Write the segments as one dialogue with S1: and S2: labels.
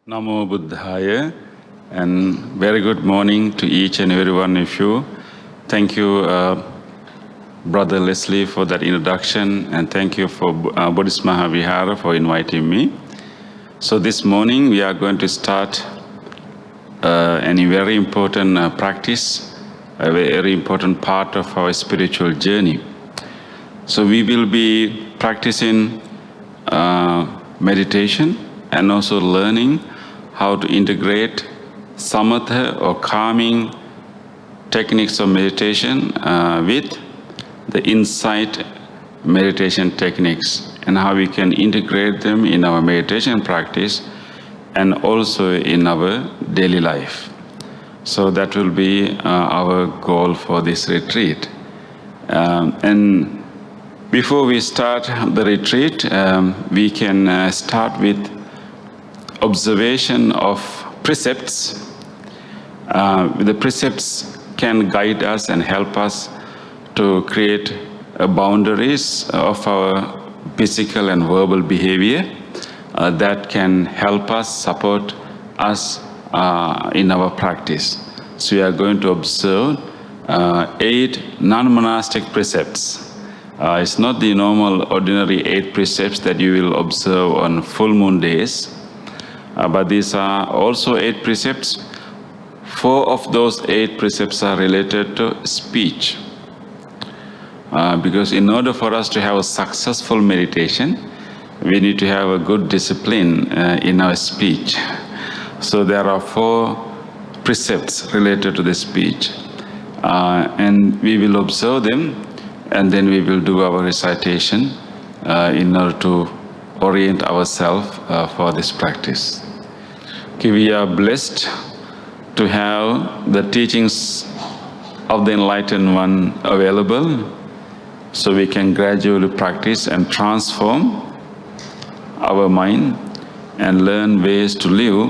S1: Namo Buddhaya, and very good morning to each and every one of you. Thank you, Brother Leslie, for that introduction, and thank you for Buddhist Maha Vihara for inviting me. So this morning we are going to start a very important practice, a very important part of our spiritual journey. So we will be practicing meditation and also learning how to integrate samatha or calming techniques of meditation with the insight meditation techniques, and how we can integrate them in our meditation practice and also in our daily life. So that will be our goal for this retreat. And before we start the retreat, we can start with observation of precepts. The precepts can guide us and help us to create boundaries of our physical and verbal behavior that can help us, support us in our practice. So we are going to observe 8 non-monastic precepts. It's not the normal ordinary 8 precepts that you will observe on full moon days. But these are also 8 precepts. 4 of those 8 precepts are related to speech. Because in order for us to have a successful meditation, we need to have a good discipline in our speech. So there are 4 precepts related to the speech. And we will observe them, and then we will do our recitation in order to orient ourselves for this practice. Okay, we are blessed to have the teachings of the Enlightened One available, so we can gradually practice and transform our mind and learn ways to live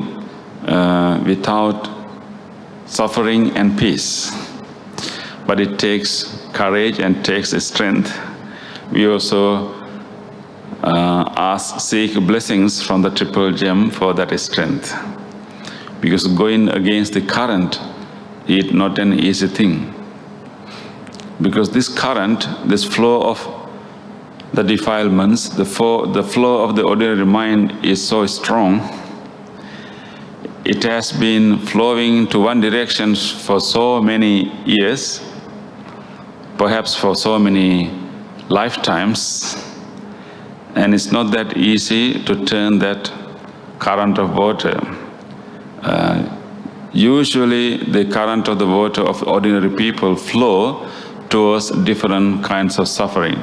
S1: without suffering and peace. But it takes courage and takes strength. We also seek blessings from the Triple Gem for that strength. Because going against the current is not an easy thing. Because this current, this flow of the defilements, the flow of the ordinary mind is so strong. It has been flowing to one direction for so many years, perhaps for so many lifetimes, and it's not that easy to turn that current of water. Usually the current of the water of ordinary people flow towards different kinds of suffering.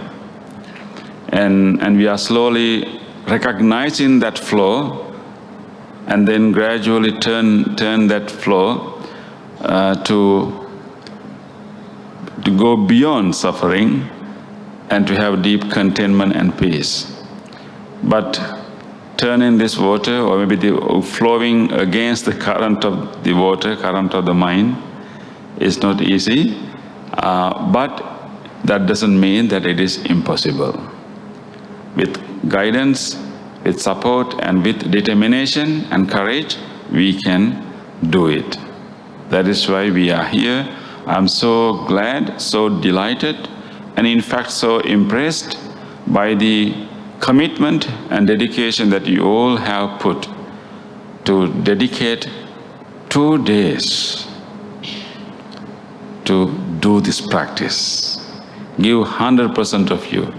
S1: And we are slowly recognizing that flow, and then gradually turn that flow to go beyond suffering and to have deep contentment and peace. But turning this water, or maybe flowing against the current of the water, current of the mind, is not easy. But that doesn't mean that it is impossible. With guidance, with support, and with determination and courage, we can do it. That is why we are here. I'm so glad, so delighted, and in fact so impressed by the commitment and dedication that you all have put to dedicate 2 days to do this practice. Give 100% of you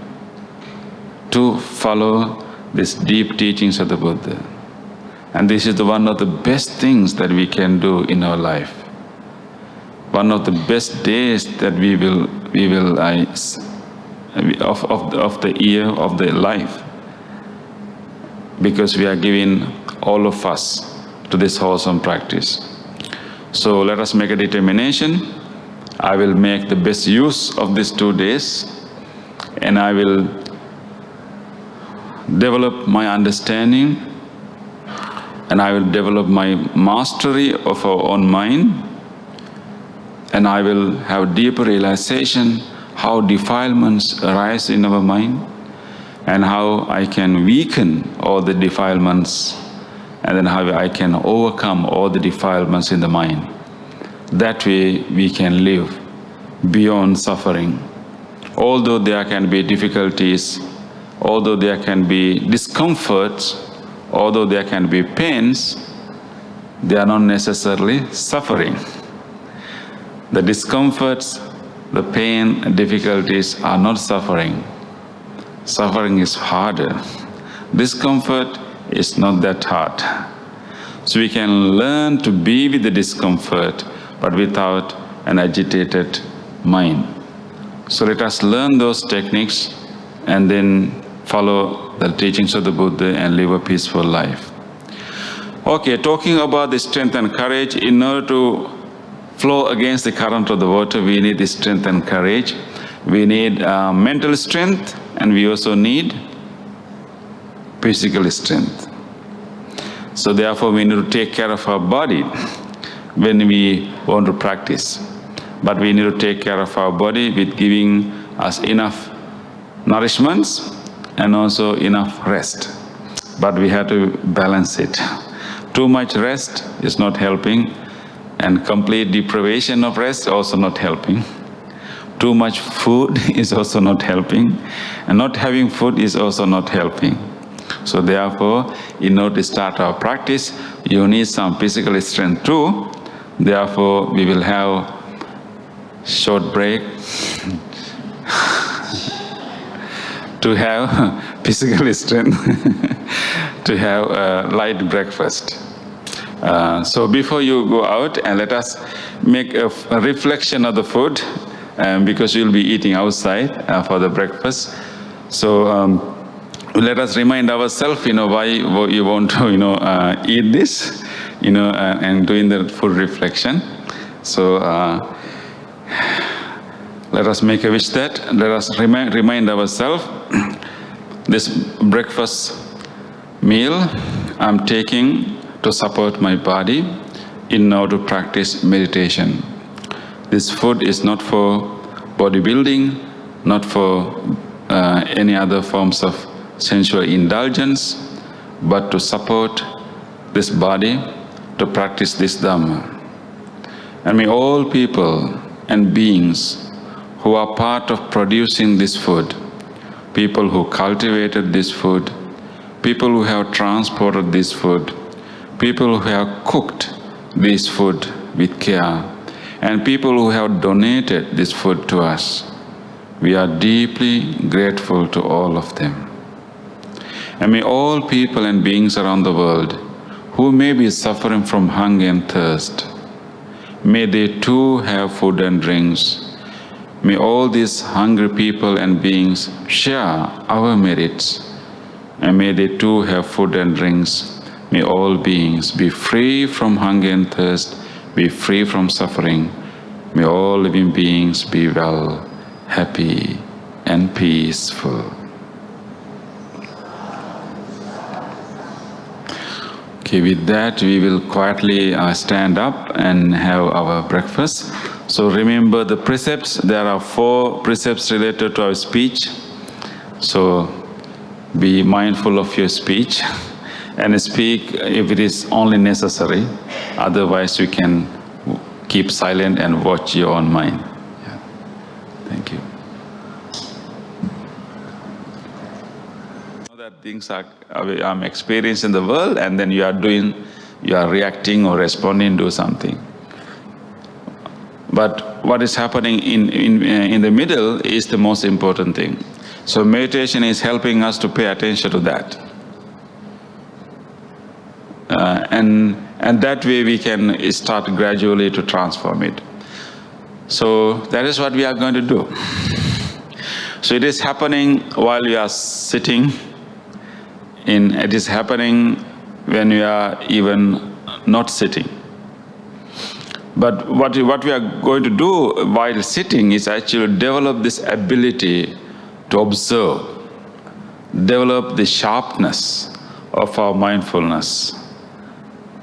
S1: to follow these deep teachings of the Buddha. And this is one of the best things that we can do in our life. One of the best days that we will of the year of the life, because we are giving all of us to this wholesome practice. So let us make a determination. I will make the best use of these 2 days, and I will develop my understanding, and I will develop my mastery of our own mind, and I will have deeper realization how defilements arise in our mind, and how I can weaken all the defilements and then how I can overcome all the defilements in the mind. That way we can live beyond suffering. Although there can be difficulties, although there can be discomforts, although there can be pains, they are not necessarily suffering. The discomforts, the pain, and difficulties are not suffering. Suffering is harder. Discomfort is not that hard. So we can learn to be with the discomfort, but without an agitated mind. So let us learn those techniques and then follow the teachings of the Buddha and live a peaceful life. Okay, talking about the strength and courage, in order to flow against the current of the water, we need the strength and courage. We need mental strength, and we also need physical strength. So therefore we need to take care of our body when we want to practice. But we need to take care of our body with giving us enough nourishments and also enough rest. But we have to balance it. Too much rest is not helping, and complete deprivation of rest also not helping. Too much food is also not helping, and not having food is also not helping. So therefore, in order to start our practice, you need some physical strength too. Therefore, we will have short break to have physical strength, to have a light breakfast. So before you go out, and let us make a reflection of the food, because you'll be eating outside for the breakfast. So let us remind ourselves, why you want to, eat this, and doing the food reflection. So let us make a wish that, let us remind ourselves, this breakfast meal I'm taking to support my body in order to practice meditation. This food is not for bodybuilding, not for any other forms of sensual indulgence, but to support this body to practice this Dhamma. And may all people and beings who are part of producing this food, people who cultivated this food, people who have transported this food, people who have cooked this food with care, and people who have donated this food to us, we are deeply grateful to all of them. And may all people and beings around the world who may be suffering from hunger and thirst, may they too have food and drinks. May all these hungry people and beings share our merits, and may they too have food and drinks. May all beings be free from hunger and thirst, be free from suffering. May all living beings be well, happy, and peaceful. Okay, with that, we will quietly stand up and have our breakfast. So remember the precepts. There are 4 precepts related to our speech. So be mindful of your speech and speak if it is only necessary. Otherwise, you can keep silent and watch your own mind. Yeah. Thank you. That things are experiencing in the world, and then you are reacting or responding to something. But what is happening in the middle is the most important thing. So meditation is helping us to pay attention to that. And that way we can start gradually to transform it. So that is what we are going to do. So it is happening while we are sitting. It is happening when we are even not sitting. But what we are going to do while sitting is actually develop this ability to observe, develop the sharpness of our mindfulness.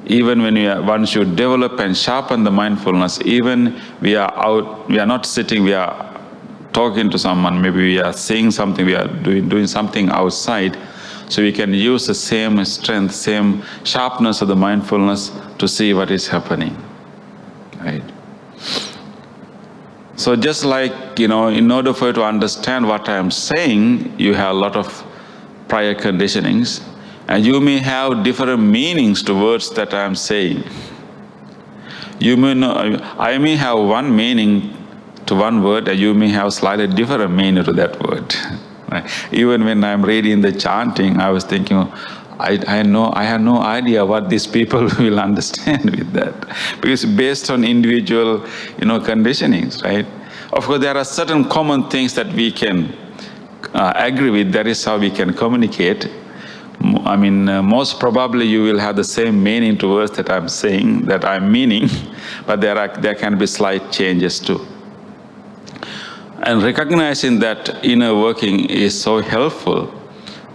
S1: Even when once you develop and sharpen the mindfulness, even we are not sitting, we are talking to someone, maybe we are saying something, we are doing something outside. So we can use the same strength, same sharpness of the mindfulness to see what is happening, right? So just like, in order for you to understand what I am saying, you have a lot of prior conditionings, and you may have different meanings to words that I am saying. You may know, I may have one meaning to one word, and you may have slightly different meaning to that word. Right? Even when I'm reading the chanting, I was thinking, I have no idea what these people will understand with that, because based on individual, conditionings, right? Of course, there are certain common things that we can agree with. That is how we can communicate. I mean, most probably you will have the same meaning to words that I'm saying, that I'm meaning, but there can be slight changes too. And recognizing that inner working is so helpful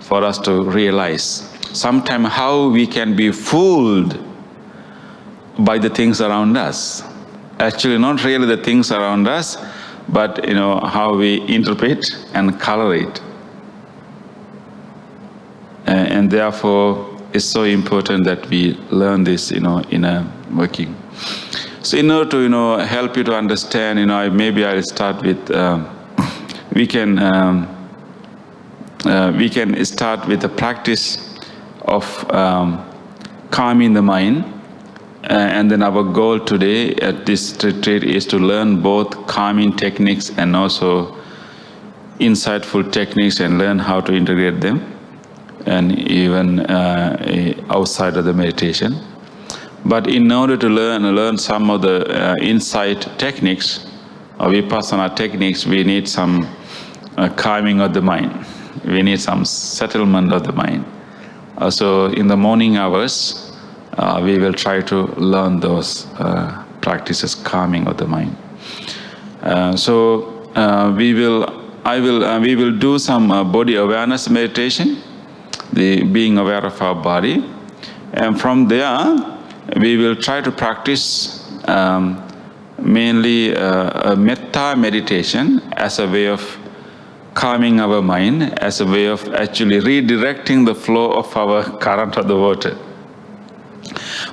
S1: for us to realize sometimes how we can be fooled by the things around us. Actually, not really the things around us, but how we interpret and color it. And therefore, it's so important that we learn this, inner working. So in order to, help you to understand, maybe I'll start with, we can start with the practice of calming the mind. And then our goal today at this retreat is to learn both calming techniques and also insightful techniques, and learn how to integrate them, and even outside of the meditation. But in order to learn some of the insight techniques or vipassana techniques, we need some calming of the mind. We need some settlement of the mind. So in the morning hours, we will try to learn those practices, calming of the mind. We will do some body awareness meditation, the being aware of our body, and from there we will try to practice mainly a metta meditation as a way of calming our mind, as a way of actually redirecting the flow of our current of the water.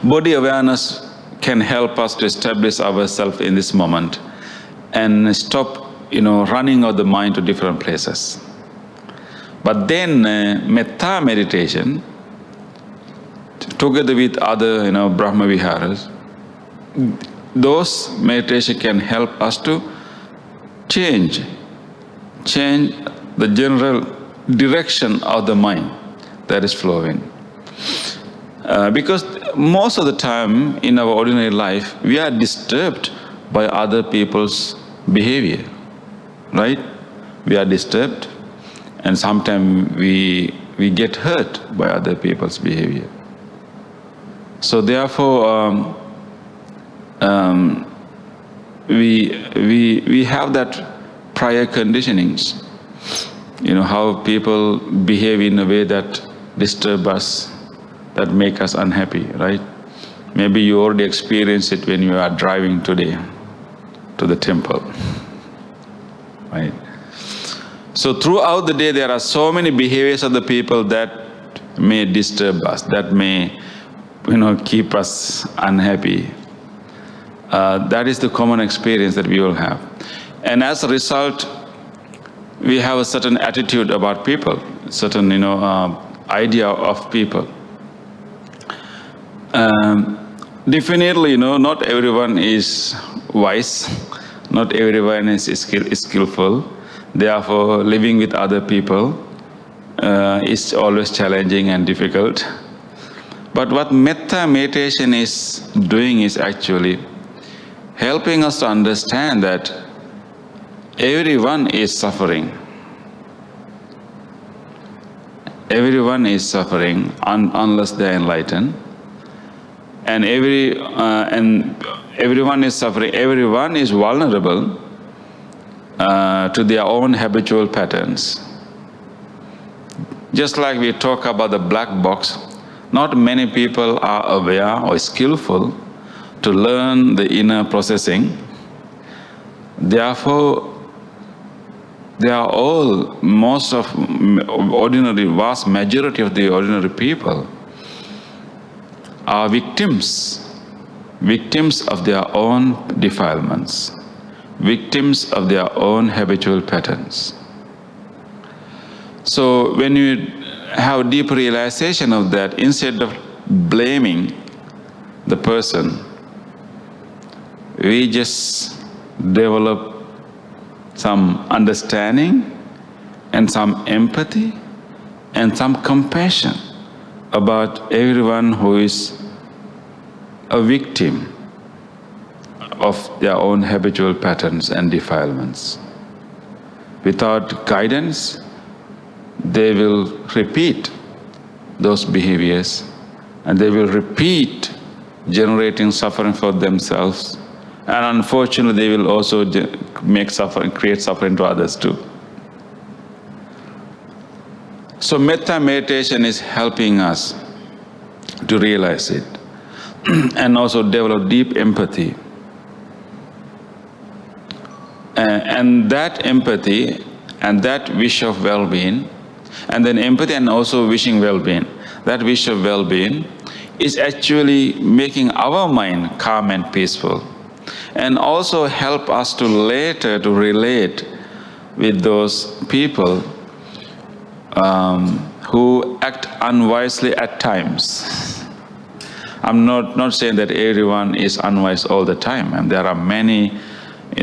S1: Body awareness can help us to establish ourselves in this moment and stop, running of the mind to different places. But then metta meditation, together with other, Brahma Viharas, those meditation can help us to change the general direction of the mind that is flowing. Because most of the time in our ordinary life, we are disturbed by other people's behavior, right? We are disturbed, and sometimes we get hurt by other people's behavior. So therefore, we have that prior conditionings, how people behave in a way that disturb us, that make us unhappy, right? Maybe you already experienced it when you are driving today to the temple, right? So throughout the day, there are so many behaviors of the people that may disturb us, that may, keep us unhappy. That is the common experience that we all have. And as a result, we have a certain attitude about people, certain, idea of people. Definitely, not everyone is wise, not everyone is skillful. Therefore, living with other people is always challenging and difficult. But what metta meditation is doing is actually helping us to understand that everyone is suffering. Everyone is suffering unless they are enlightened. And everyone is suffering. Everyone is vulnerable to their own habitual patterns. Just like we talk about the black box, not many people are aware or skillful to learn the inner processing. Therefore, they are all, vast majority of the ordinary people are victims of their own defilements, victims of their own habitual patterns. So when you have deep realization of that, instead of blaming the person, we just develop some understanding and some empathy and some compassion about everyone who is a victim of their own habitual patterns and defilements. Without guidance, they will repeat those behaviors and they will repeat generating suffering for themselves, and unfortunately they will also create suffering to others too. So metta meditation is helping us to realize it and also develop deep empathy. And that empathy and that wish of well-being, and then empathy and also wishing well-being, that wish of well-being is actually making our mind calm and peaceful, and also help us to later to relate with those people who act unwisely at times. I'm not saying that everyone is unwise all the time, and there are many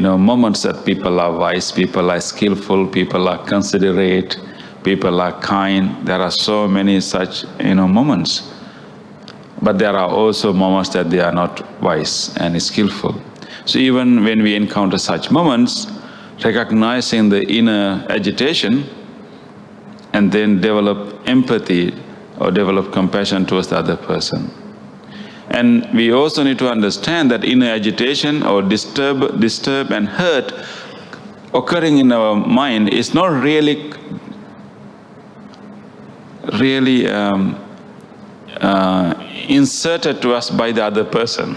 S1: moments that people are wise, people are skillful, people are considerate, people are kind. There are so many such moments. But there are also moments that they are not wise and skillful. So even when we encounter such moments, recognizing the inner agitation and then develop empathy or develop compassion towards the other person. And we also need to understand that inner agitation or disturb and hurt occurring in our mind is not really inserted to us by the other person,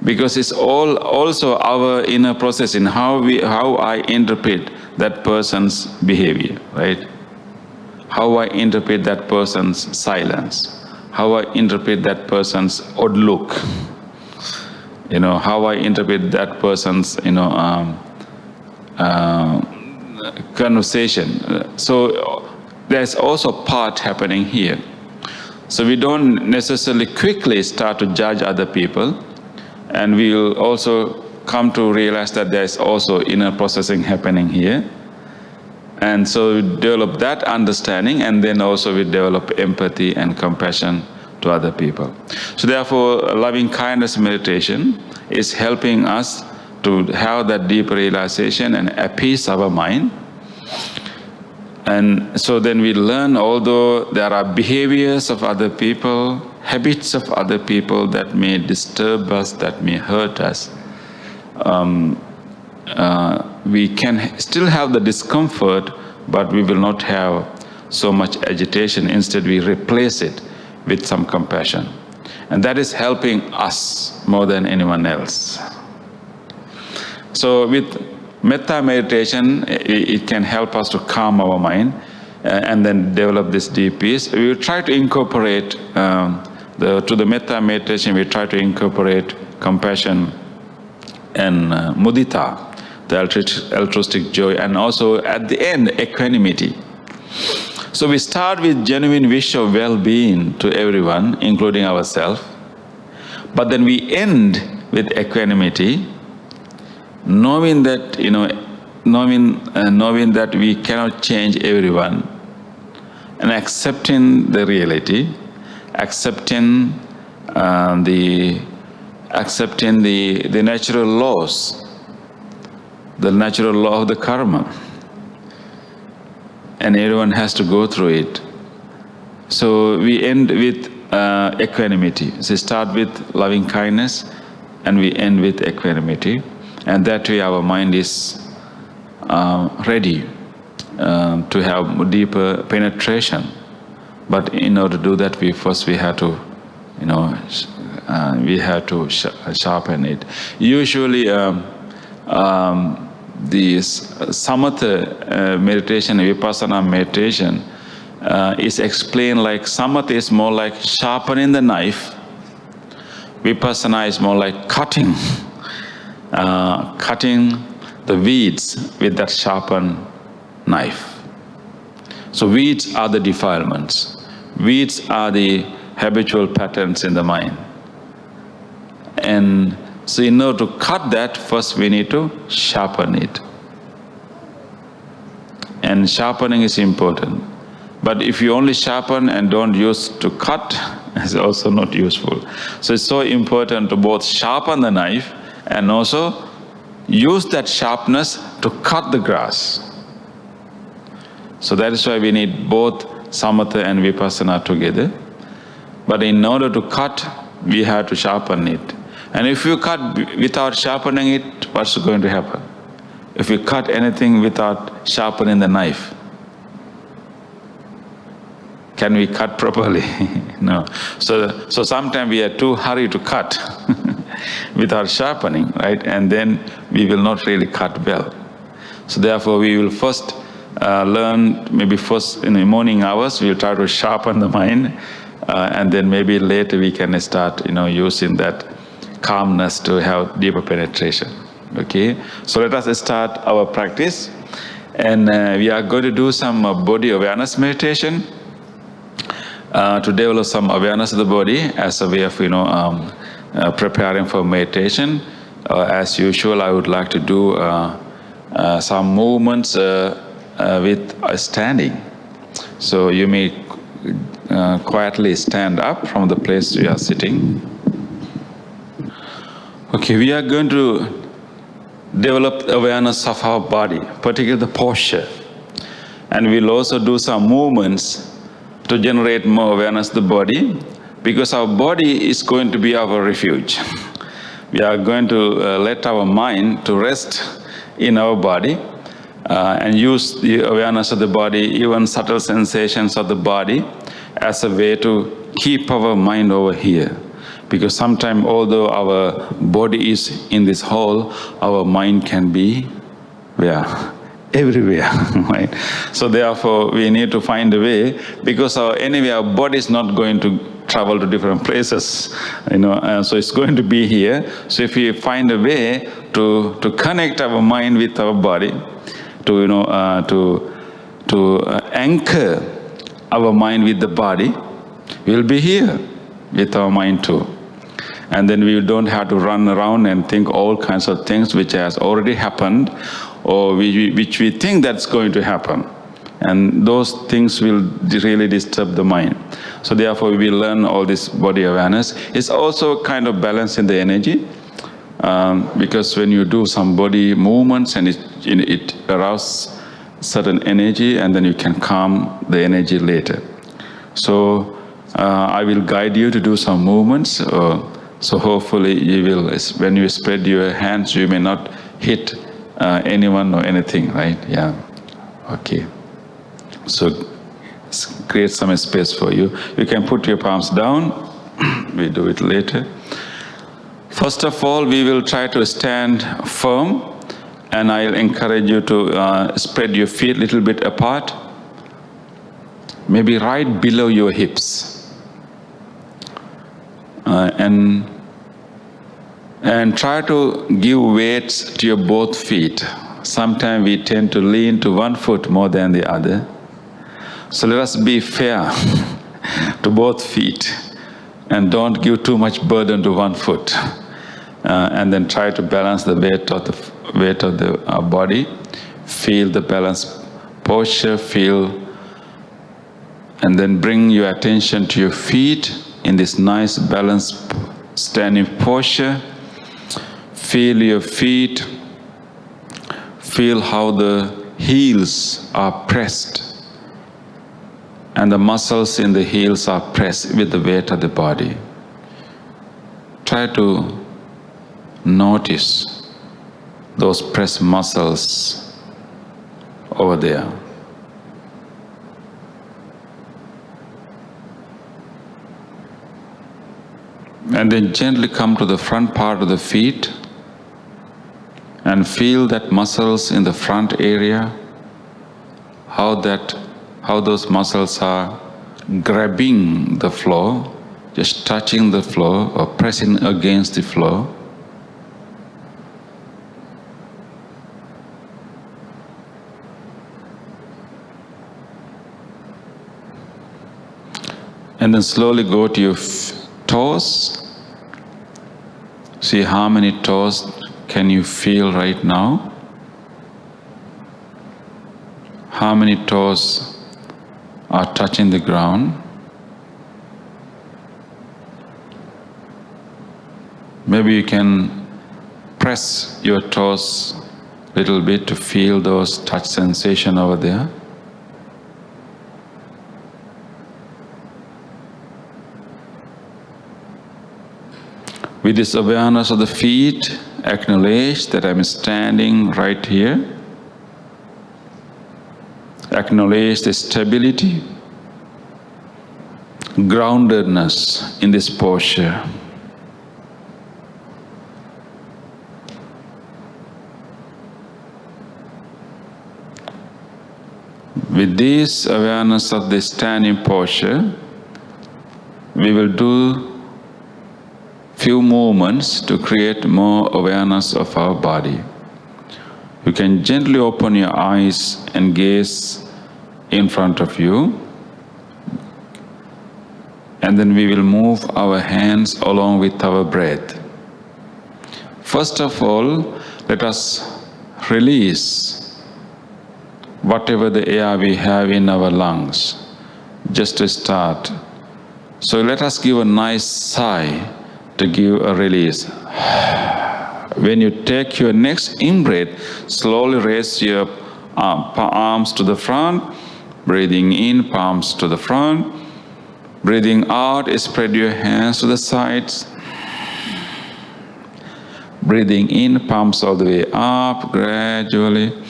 S1: because it's all also our inner process in how I interpret that person's behavior, right? How I interpret that person's silence, how I interpret that person's odd look, how I interpret that person's conversation. So there's also part happening here. So we don't necessarily quickly start to judge other people, and we will also come to realize that there's also inner processing happening here. And so we develop that understanding, and then also we develop empathy and compassion to other people. So therefore, loving kindness meditation is helping us to have that deep realization and appease our mind. And so then we learn, although there are behaviors of other people, habits of other people that may disturb us, that may hurt us, we can still have the discomfort, but we will not have so much agitation. Instead, we replace it with some compassion. And that is helping us more than anyone else. So with metta meditation, it can help us to calm our mind and then develop this deep peace. We will try to incorporate, to the metta meditation, we try to incorporate compassion and mudita, the altruistic joy, and also at the end, equanimity. So we start with genuine wish of well-being to everyone, including ourselves, but then we end with equanimity, knowing that knowing that we cannot change everyone, and accepting the reality, accepting the natural laws, the natural law of the karma, and everyone has to go through it. So we end with equanimity. So start with loving kindness, and we end with equanimity. And that way our mind is ready to have deeper penetration. But in order to do that, we have to, sharpen it. Usually, Samatha meditation, Vipassana meditation is explained like Samatha is more like sharpening the knife. Vipassana is more like cutting the weeds with that sharpened knife. So weeds are the defilements. Weeds are the habitual patterns in the mind. And so in order to cut that, first we need to sharpen it. And sharpening is important. But if you only sharpen and don't use to cut, it's also not useful. So it's so important to both sharpen the knife and also use that sharpness to cut the grass. So that is why we need both Samatha and Vipassana together. But in order to cut, we have to sharpen it. And if you cut without sharpening it, what's going to happen? If you cut anything without sharpening the knife, can we cut properly? No. So sometimes we are too hurried to cut without sharpening, right? And then we will not really cut well. So therefore we will first learn, maybe first in the morning hours, we'll try to sharpen the mind, and then maybe later we can start, using that calmness to have deeper penetration. Okay, so let us start our practice, and we are going to do some body awareness meditation to develop some awareness of the body as a way of preparing for meditation. As usual, I would like to do some movements with standing. So you may quietly stand up from the place you are sitting. Okay, we are going to develop awareness of our body, particularly the posture. And we'll also do some movements to generate more awareness of the body, because our body is going to be our refuge. We are going to let our mind to rest in our body and use the awareness of the body, even subtle sensations of the body, as a way to keep our mind over here. Because sometimes, although our body is in this hall, our mind can be where? Everywhere, right? So therefore, we need to find a way, because anyway, our body is not going to travel to different places, so it's going to be here. So if we find a way to connect our mind with our body, to anchor our mind with the body, we'll be here with our mind too. And then we don't have to run around and think all kinds of things which has already happened, or which we think that's going to happen. And those things will really disturb the mind. So therefore we learn all this body awareness. It's also kind of balancing the energy, because when you do some body movements and it arouses certain energy, and then you can calm the energy later. So I will guide you to do some movements. So hopefully you will, when you spread your hands, you may not hit anyone or anything, right? Yeah. Okay. So create some space for you. You can put your palms down. We do it later. First of all, we will try to stand firm, and I'll encourage you to spread your feet a little bit apart, maybe right below your hips. And try to give weights to your both feet. Sometimes we tend to lean to one foot more than the other. So let us be fair to both feet, and don't give too much burden to one foot. And then try to balance the weight of the body. Feel the balanced posture, and then bring your attention to your feet in this nice balanced standing posture. Feel your feet. Feel how the heels are pressed, and the muscles in the heels are pressed with the weight of the body. Try to notice those pressed muscles over there. And then gently come to the front part of the feet and feel that muscles in the front area, how those muscles are grabbing the floor, just touching the floor or pressing against the floor. And then slowly go to your toes. See how many toes can you feel right now? How many toes are touching the ground? Maybe you can press your toes a little bit to feel those touch sensation over there. With this awareness of the feet, acknowledge that I'm standing right here. Acknowledge the stability, groundedness in this posture. With this awareness of the standing posture, we will do few movements to create more awareness of our body. You can gently open your eyes and gaze in front of you. And then we will move our hands along with our breath. First of all, let us release whatever the air we have in our lungs, just to start. So let us give a nice sigh to give a release. When you take your next in-breath, slowly raise your arms to the front, breathing in, palms to the front. Breathing out, spread your hands to the sides. Breathing in, palms all the way up, gradually.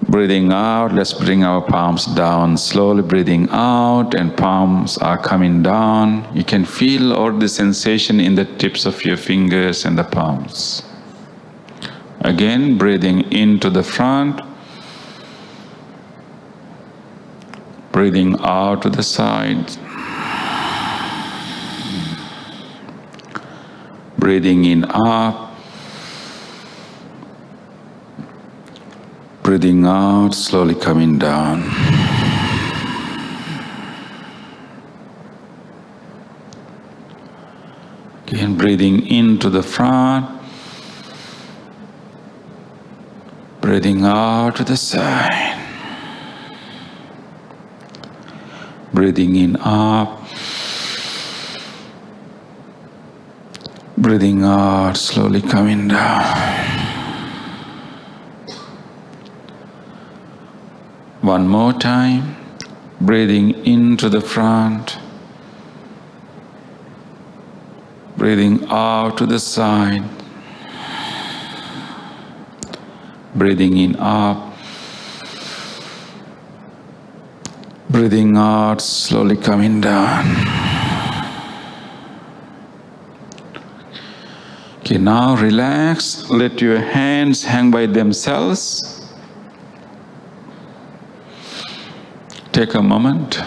S1: Breathing out, let's bring our palms down. Slowly breathing out and palms are coming down. You can feel all the sensation in the tips of your fingers and the palms. Again, breathing into the front. Breathing out to the sides. Breathing in up. Breathing out, slowly coming down. Again, breathing into the front. Breathing out to the side. Breathing in up. Breathing out, slowly coming down. One more time, breathing into the front, breathing out to the side, breathing in up, breathing out, slowly coming down. Okay, now relax, let your hands hang by themselves. Take a moment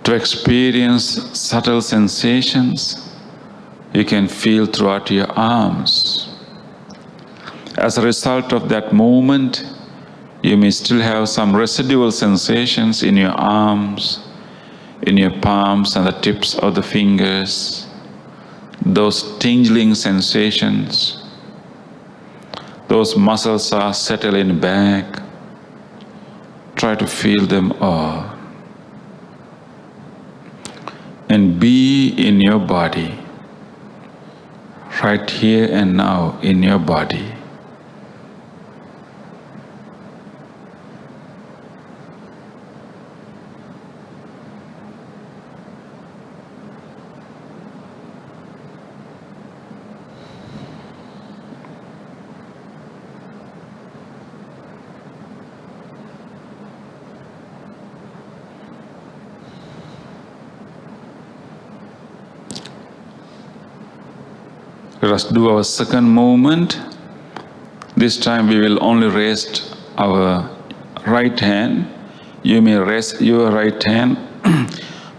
S1: to experience subtle sensations you can feel throughout your arms. As a result of that movement, you may still have some residual sensations in your arms, in your palms and the tips of the fingers, those tingling sensations. Those muscles are settling back. Try to feel them all. And be in your body, right here and now in your body. Let us do our second movement. This time we will only raise our right hand. You may raise your right hand,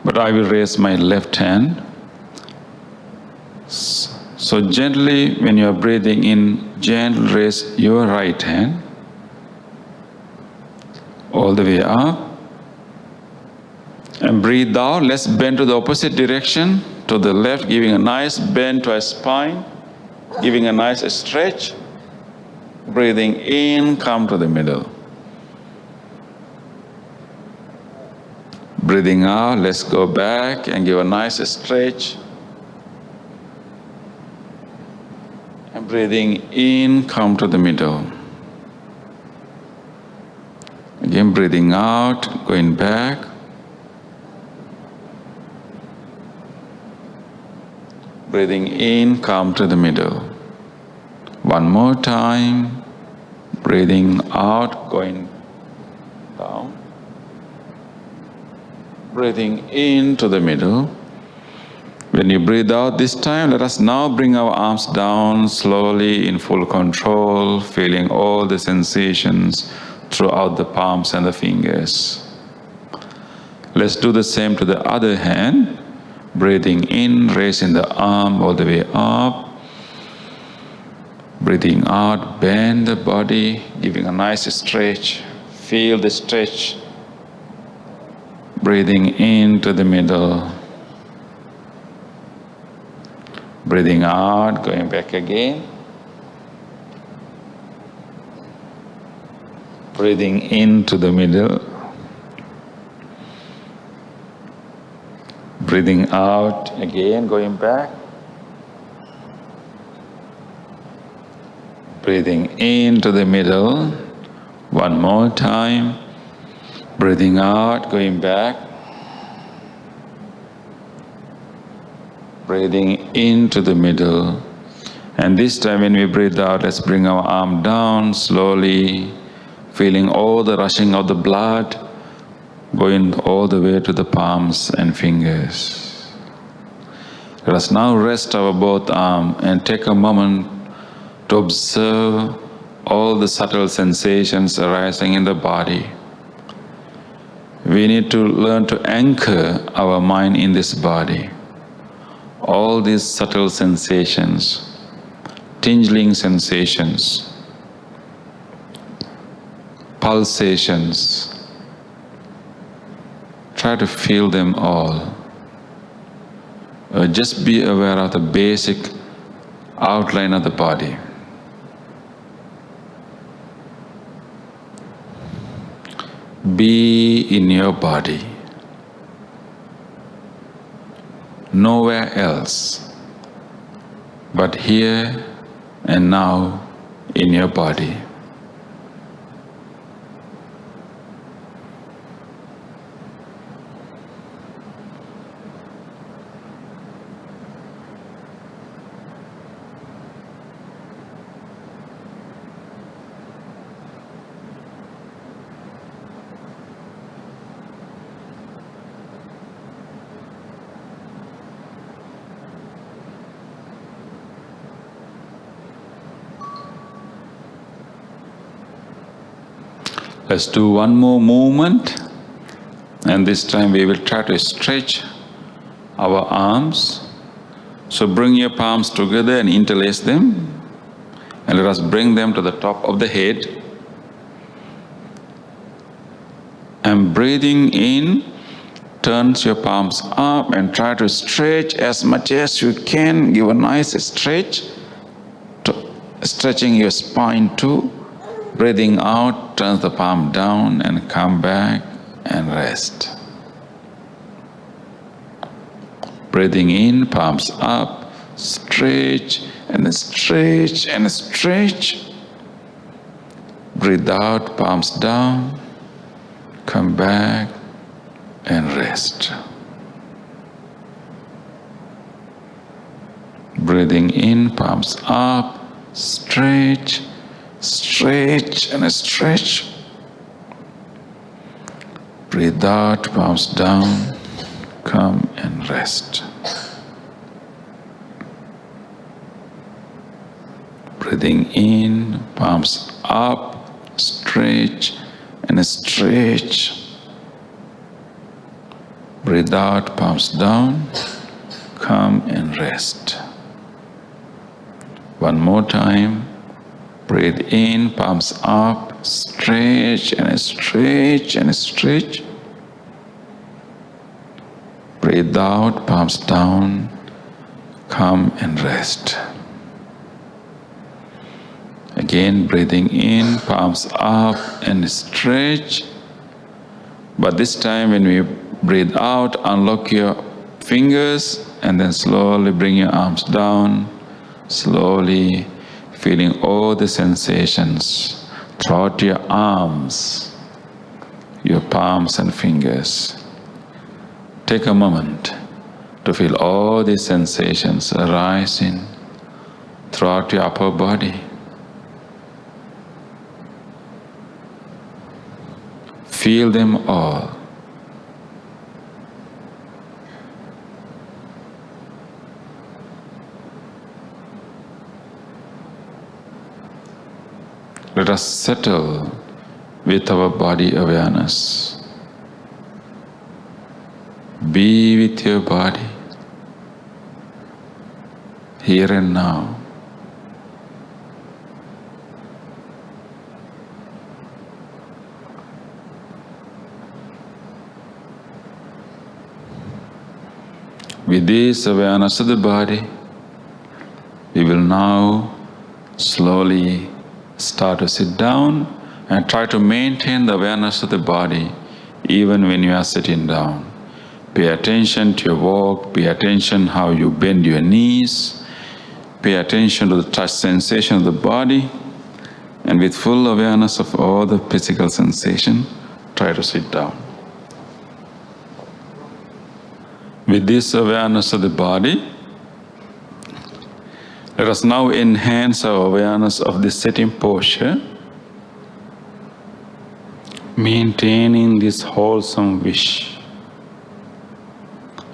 S1: but I will raise my left hand. So gently, when you are breathing in, gently raise your right hand all the way up. And breathe out. Let's bend to the opposite direction, to the left, giving a nice bend to our spine, giving a nice stretch. Breathing in, come to the middle. Breathing out, let's go back and give a nice stretch. And breathing in, come to the middle. Again, breathing out, going back. Breathing in, come to the middle. One more time. Breathing out, going down. Breathing into the middle. When you breathe out this time, let us now bring our arms down slowly in full control, feeling all the sensations throughout the palms and the fingers. Let's do the same to the other hand. Breathing in, raising the arm all the way up. Breathing out, bend the body, giving a nice stretch. Feel the stretch. Breathing into the middle. Breathing out, going back again. Breathing into the middle. Breathing out again, going back. Breathing into the middle. One more time. Breathing out, going back. Breathing into the middle. And this time when we breathe out, let's bring our arm down slowly, feeling all the rushing of the blood going all the way to the palms and fingers. Let us now rest our both arms and take a moment to observe all the subtle sensations arising in the body. We need to learn to anchor our mind in this body. All these subtle sensations, tingling sensations, pulsations, try to feel them all. Just be aware of the basic outline of the body. Be in your body. Nowhere else, but here and now in your body. Let's do one more movement, and this time we will try to stretch our arms. So bring your palms together and interlace them, and let us bring them to the top of the head. And breathing in, turns your palms up and try to stretch as much as you can. Give a nice stretch, stretching your spine too. Breathing out, turn the palm down and come back and rest. Breathing in, palms up, stretch and stretch and stretch. Breathe out, palms down, come back and rest. Breathing in, palms up, stretch, stretch and stretch. Breathe out, palms down, come and rest. Breathing in, palms up, stretch and stretch. Breathe out, palms down, come and rest. One more time. Breathe in, palms up, stretch and stretch and stretch. Breathe out, palms down, come and rest. Again, breathing in, palms up and stretch. But this time when we breathe out, unlock your fingers and then slowly bring your arms down, slowly feeling all the sensations throughout your arms, your palms and fingers. Take a moment to feel all these sensations arising throughout your upper body. Feel them all. Let us settle with our body awareness. Be with your body, here and now. With this awareness of the body, we will now slowly start to sit down and try to maintain the awareness of the body even when you are sitting down. Pay attention to your walk, pay attention how you bend your knees, pay attention to the touch sensation of the body, and with full awareness of all the physical sensation, try to sit down. With this awareness of the body, let us now enhance our awareness of the sitting posture, maintaining this wholesome wish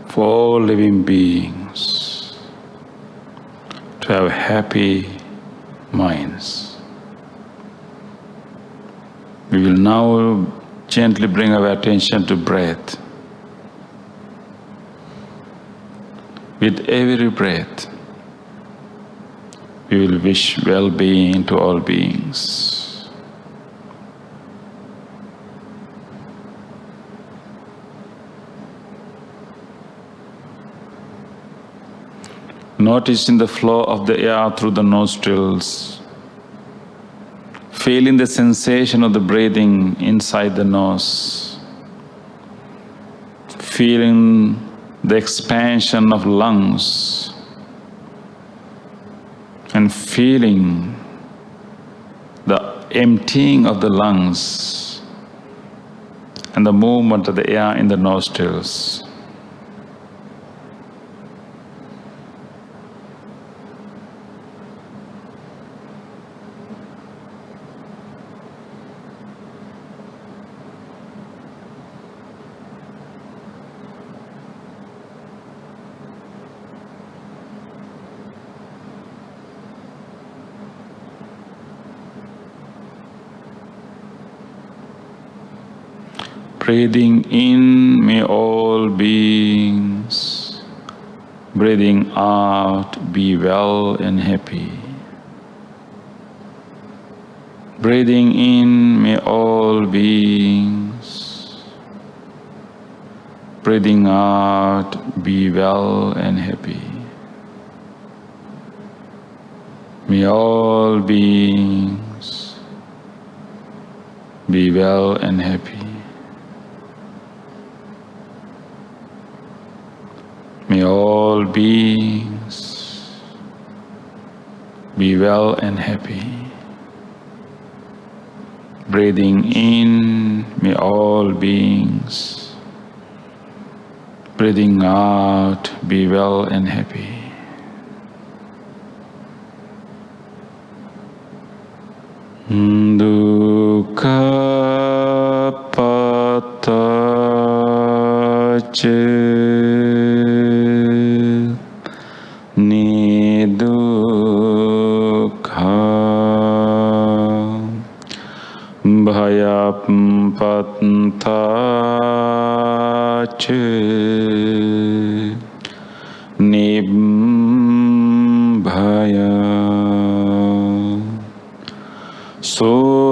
S1: for all living beings to have happy minds. We will now gently bring our attention to breath. With every breath, we will wish well-being to all beings. Noticing the flow of the air through the nostrils, feeling the sensation of the breathing inside the nose, feeling the expansion of lungs, and feeling the emptying of the lungs and the movement of the air in the nostrils. Breathing in, may all beings. Breathing out, be well and happy. Breathing in, may all beings. Breathing out, be well and happy. May all beings be well and happy. May all beings be well and happy. Breathing in, may all beings. Breathing out, be well and happy. Dukkha pataca Nidukkha bhayapatthaca nibbhaya sokapatthaca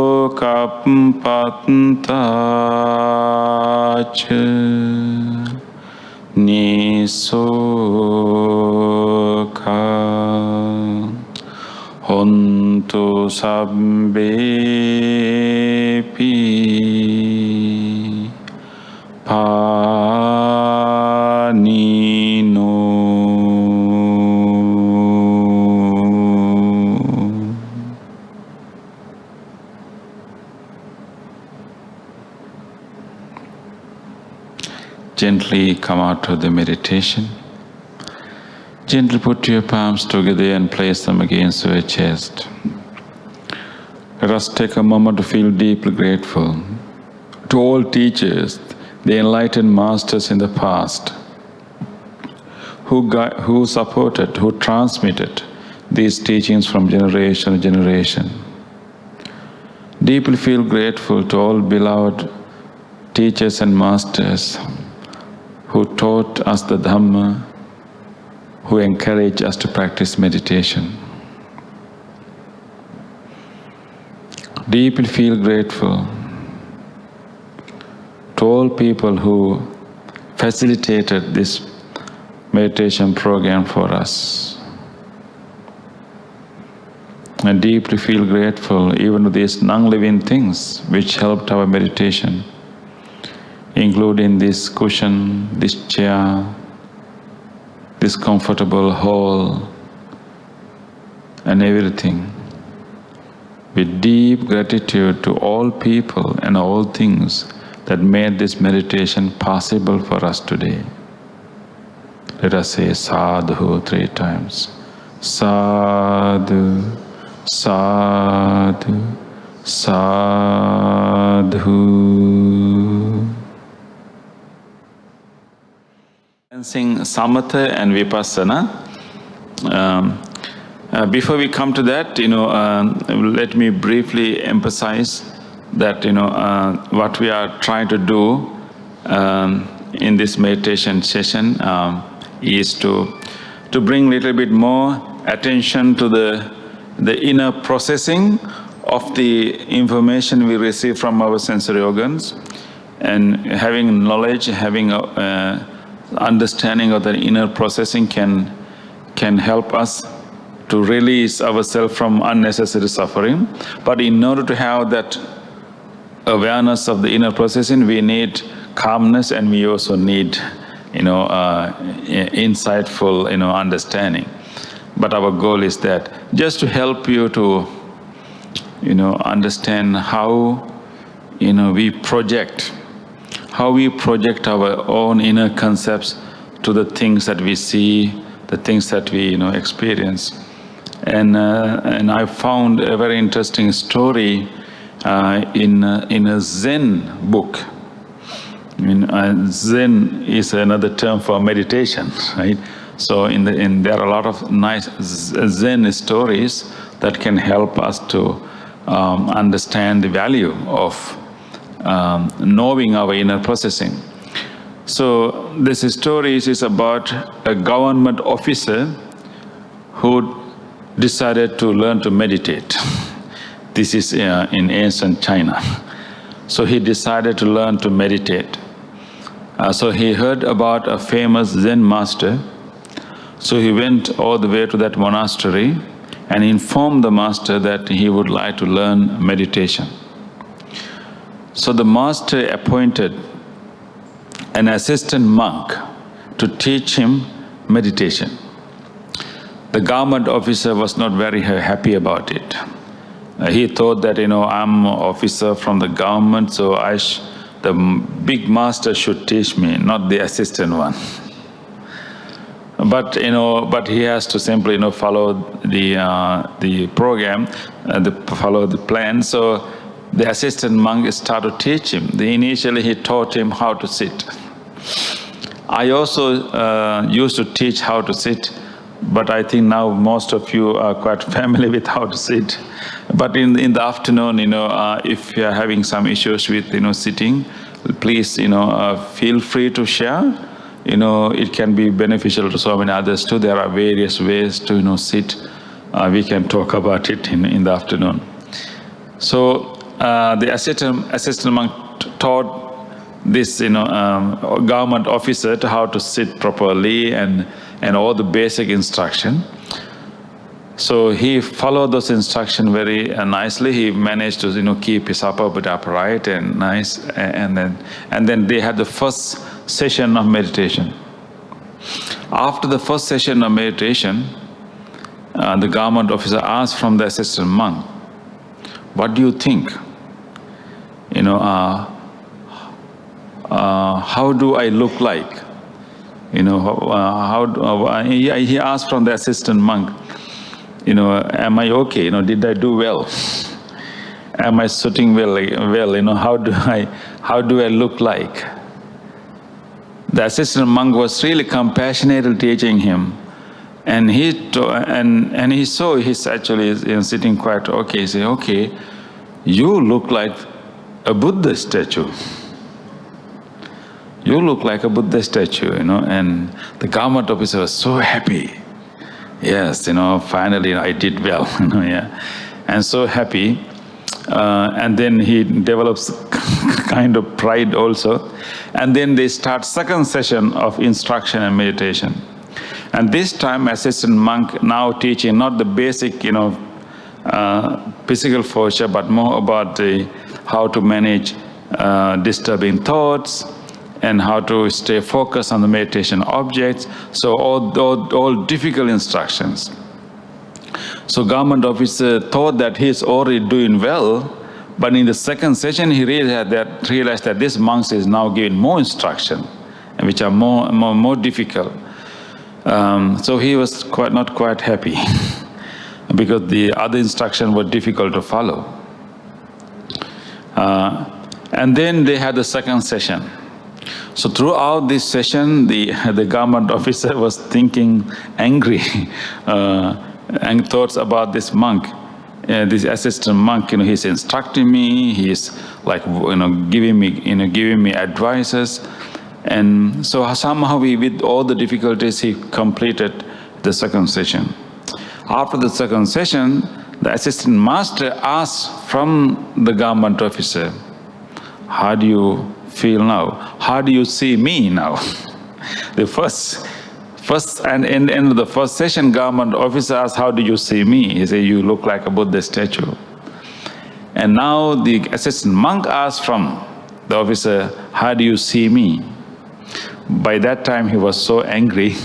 S1: nisoka hontu sabbepi panino. Gently come out of the meditation. Gently put your palms together and place them against your chest. Let us take a moment to feel deeply grateful to all teachers, the enlightened masters in the past, who supported, who transmitted these teachings from generation to generation. Deeply feel grateful to all beloved teachers and masters who taught us the Dhamma, who encourage us to practice meditation. Deeply feel grateful to all people who facilitated this meditation program for us. And deeply feel grateful even to these non-living things which helped our meditation, including this cushion, this chair, this comfortable hall, and everything. With deep gratitude to all people and all things that made this meditation possible for us today. Let us say sadhu 3 times. Sadhu, sadhu, sadhu. Sing Samatha and Vipassana. Before we come to that, let me briefly emphasize that what we are trying to do in this meditation session is to bring a little bit more attention to the inner processing of the information we receive from our sensory organs, and having knowledge, having understanding of the inner processing can help us to release ourselves from unnecessary suffering. But in order to have that awareness of the inner processing, we need calmness, and we also need insightful understanding. But our goal is that just to help you to understand how we project our own inner concepts to the things that we see, the things that we experience. And I found a very interesting story in a Zen book. Zen is another term for meditation, right? So there are a lot of nice Zen stories that can help us to understand the value of knowing our inner processing. So this story is about a government officer who decided to learn to meditate. This is in ancient China. So he decided to learn to meditate. So he heard about a famous Zen master. So he went all the way to that monastery and informed the master that he would like to learn meditation. So the master appointed an assistant monk to teach him meditation. The government officer was not very happy about it. He thought that, I'm an officer from the government, so the big master should teach me, not the assistant one. But he has to simply follow the program, follow the plan. So the assistant monk started to teach him. Initially he taught him how to sit. I also used to teach how to sit
S2: But I think now most of you are quite familiar with how to sit. But in the afternoon, if you are having some issues with, sitting, please, feel free to share. It can be beneficial to so many others too. There are various ways to, sit. We can talk about it in the afternoon. So the assistant monk taught this, government officer to how to sit properly and all the basic instruction. So he followed those instructions very nicely. He managed to, keep his upper body upright and nice. And then they had the first session of meditation. After the first session of meditation, the government officer asked from the assistant monk, "What do you think? How do I look like? He asked from the assistant monk, am I okay? Did I do well? Am I sitting well? How do I look like?" The assistant monk was really compassionately teaching him, and he saw he's actually sitting quite okay. He said, "Okay, you look like a Buddha statue. You look like a Buddha statue, And the government officer was so happy. Yes, finally I did well, and so happy. And then he develops kind of pride also. And then they start second session of instruction and meditation. And this time assistant monk now teaching not the basic, physical posture, but more about how to manage disturbing thoughts, and how to stay focused on the meditation objects. So all difficult instructions. So government officer thought that he's already doing well, but in the second session he realized that this monk is now giving more instruction, which are more difficult. So he was not quite happy because the other instructions were difficult to follow. And then they had the second session. So throughout this session, the government officer was thinking angry and thoughts about this monk, this assistant monk. He's instructing me. He's like giving me advices, and so somehow with all the difficulties, he completed the second session. After the second session, the assistant master asked from the government officer, "How do you feel now? How do you see me now?" The first and in the end of the first session, government officer asked, "How do you see me?" He said, "You look like a Buddha statue." And now the assistant monk asked from the officer, "How do you see me?" By that time he was so angry.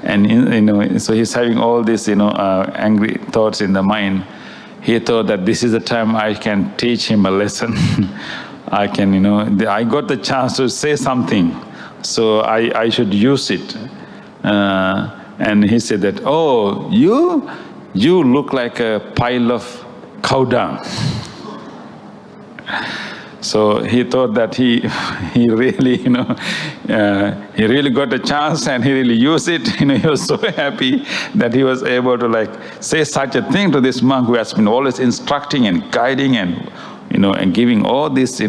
S2: And so he's having all these angry thoughts in the mind. He thought that this is the time I can teach him a lesson. I got the chance to say something, so I should use it. And he said that, "Oh, you look like a pile of cow dung." So he thought that he really, he really got a chance and he really used it. He was so happy that he was able to say such a thing to this monk who has been always instructing and guiding and giving all this,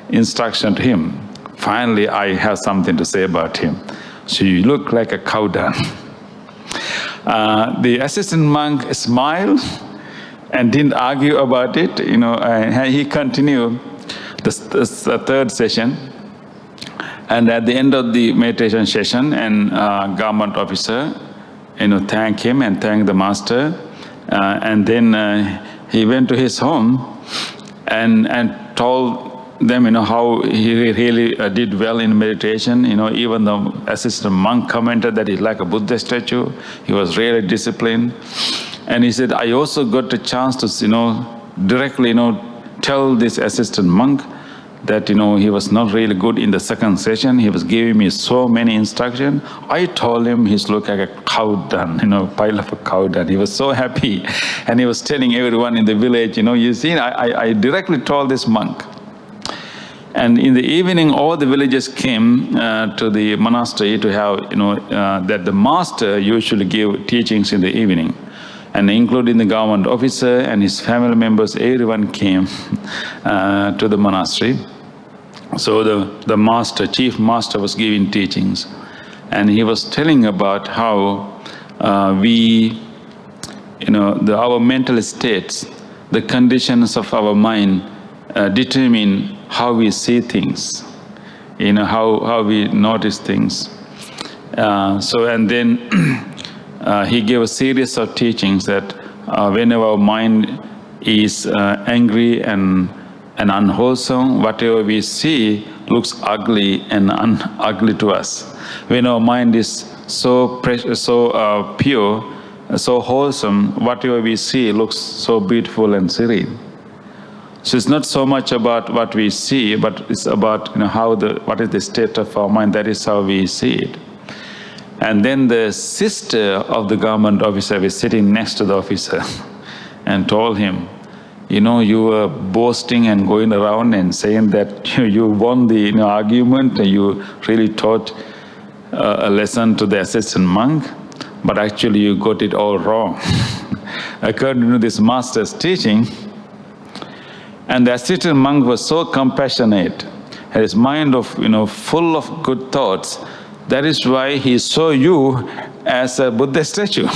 S2: instruction to him. Finally, I have something to say about him. "So you look like a cow dung." The assistant monk smiled and didn't argue about it. And he continued the third session. And at the end of the meditation session, and government officer, thanked him and thanked the master. And then he went to his home and told them, how he really did well in meditation. Even the assistant monk commented that he's like a Buddha statue. He was really disciplined. And he said, "I also got a chance to, directly, tell this assistant monk that, he was not really good in the second session. He was giving me so many instructions. I told him he's look like a cow dung, pile of a cow dung." He was so happy. And he was telling everyone in the village, "You see, I directly told this monk." And in the evening, all the villagers came to the monastery to have, that the master usually give teachings in the evening. And including the government officer and his family members, everyone came to the monastery. So the master, chief master, was giving teachings. And he was telling about how our mental states, the conditions of our mind determine how we see things, how we notice things. And then he gave a series of teachings that whenever our mind is angry and unwholesome, whatever we see looks ugly and ugly to us. When our mind is so pure, so wholesome, whatever we see looks so beautiful and serene. So it's not so much about what we see, but it's about what is the state of our mind. That is how we see it. And then the sister of the government officer was sitting next to the officer and told him, you were boasting and going around and saying that you won the argument, and you really taught a lesson to the assistant monk, but actually you got it all wrong. According to this master's teaching, and the assistant monk was so compassionate, had his mind full of good thoughts. That is why he saw you as a Buddha statue.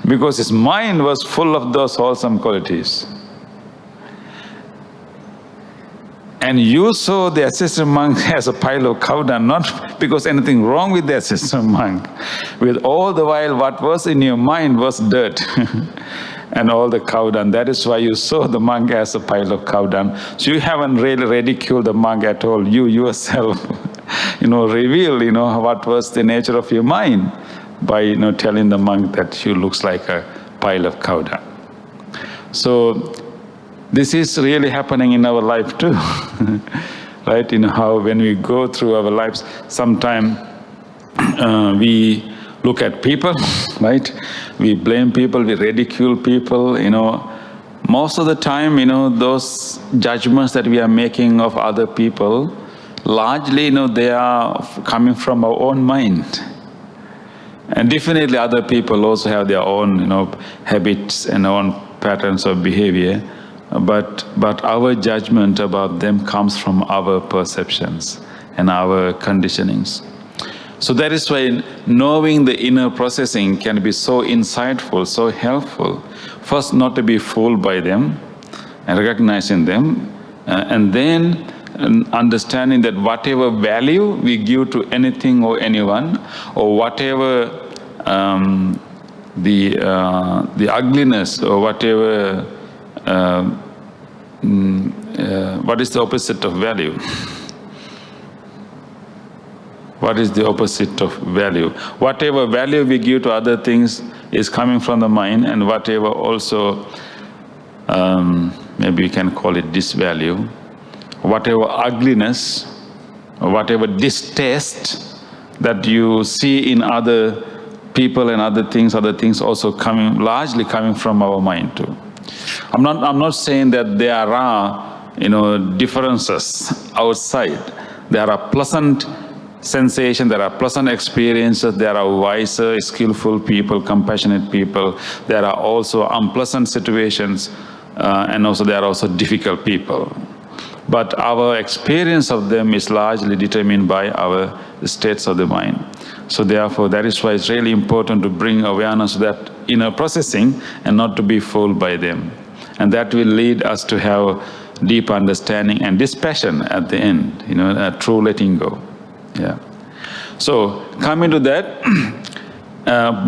S2: Because his mind was full of those wholesome qualities. And you saw the assistant monk as a pile of cow dung, not because anything wrong with the assistant monk. With all the while, what was in your mind was dirt. And all the cow dung. That is why you saw the monk as a pile of cow dung. So you haven't really ridiculed the monk at all. You yourself, revealed, what was the nature of your mind by, telling the monk that you looks like a pile of cow dung. So this is really happening in our life too, right? How when we go through our lives, sometimes we look at people, right? We blame people, we ridicule people, Most of the time, those judgments that we are making of other people, largely, they are coming from our own mind. And definitely other people also have their own, habits and own patterns of behavior. But our judgment about them comes from our perceptions and our conditionings. So that is why knowing the inner processing can be so insightful, so helpful. First, not to be fooled by them and recognizing them, and then understanding that whatever value we give to anything or anyone, or whatever the ugliness or whatever, what is the opposite of value? What is the opposite of value? Whatever value we give to other things is coming from the mind, and whatever also, maybe we can call it disvalue, whatever ugliness, or whatever distaste that you see in other people and other things also largely coming from our mind too. I'm not saying that there are, differences outside. There are pleasant sensations, there are pleasant experiences, there are wiser, skillful people, compassionate people. There are also unpleasant situations, and also there are also difficult people. But our experience of them is largely determined by our states of the mind. So therefore, that is why it's really important to bring awareness to that inner processing and not to be fooled by them. And that will lead us to have deep understanding and dispassion at the end, a true letting go. Yeah. So coming to that,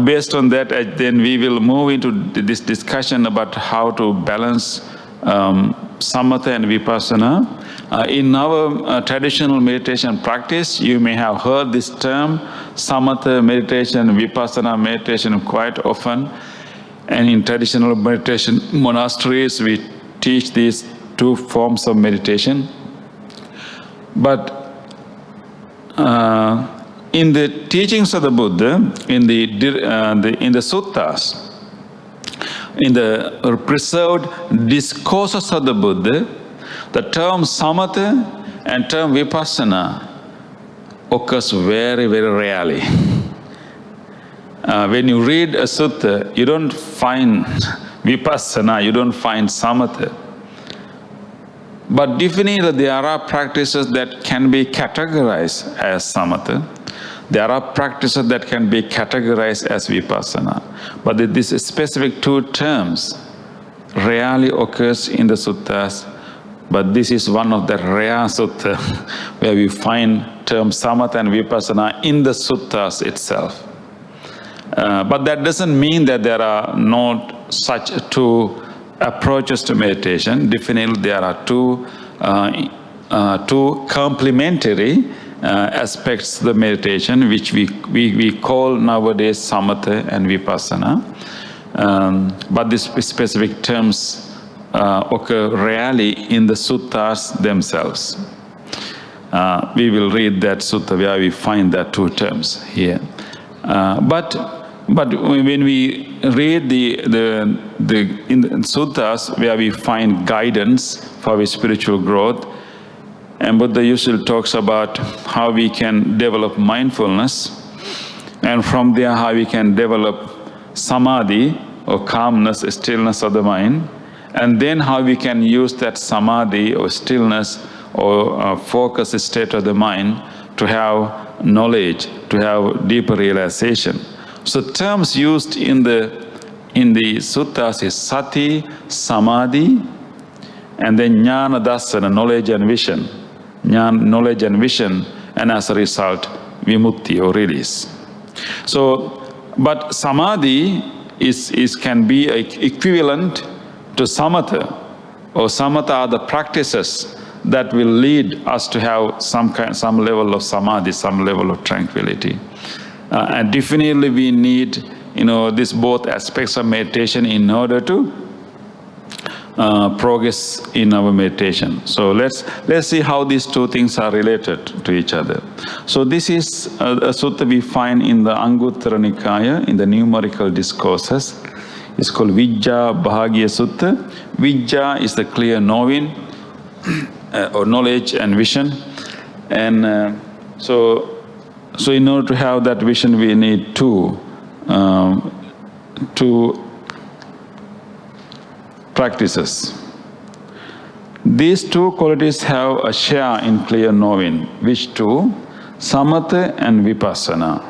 S2: based on that, then we will move into this discussion about how to balance Samatha and Vipassana. In our traditional meditation practice, you may have heard this term, Samatha meditation, Vipassana meditation, quite often. And in traditional meditation monasteries, we teach these two forms of meditation. But in the teachings of the Buddha, in the suttas, in the preserved discourses of the Buddha, The term samatha and term vipassana occurs very, very rarely. When you read a sutta, you don't find vipassana, you don't find samatha. But definitely there are practices that can be categorized as samatha. There are practices that can be categorized as vipassana. But these specific two terms rarely occurs in the suttas. But this is one of the rare sutta where we find term samatha and vipassana in the suttas itself. But that doesn't mean that there are not such two approaches to meditation. Definitely there are two complementary aspects of the meditation, which we call nowadays samatha and vipassana. But these specific terms occur rarely in the suttas themselves. We will read that sutta where we find that two terms here. But when we read in the suttas where we find guidance for our spiritual growth, and Buddha usually talks about how we can develop mindfulness, and from there how we can develop samadhi or calmness, stillness of the mind, and then how we can use that samadhi or stillness or focus state of the mind to have knowledge, to have deeper realization. So terms used in the suttas is sati, samadhi, and then jnana dassana, knowledge and vision. Knowledge and vision, and as a result, vimutti or release. So, but samadhi can be equivalent to samatha, or samatha are the practices that will lead us to have some level of samadhi, some level of tranquility. And definitely we need, these both aspects of meditation in order to progress in our meditation. So let's see how these two things are related to each other. So this is a sutta we find in the Anguttara Nikaya, in the numerical discourses. It's called Vijja Bhagya Sutta. Vijja is the clear knowing, or knowledge and vision. And so in order to have that vision, we need two practices. These two qualities have a share in clear knowing. Which two? Samatha and vipassana.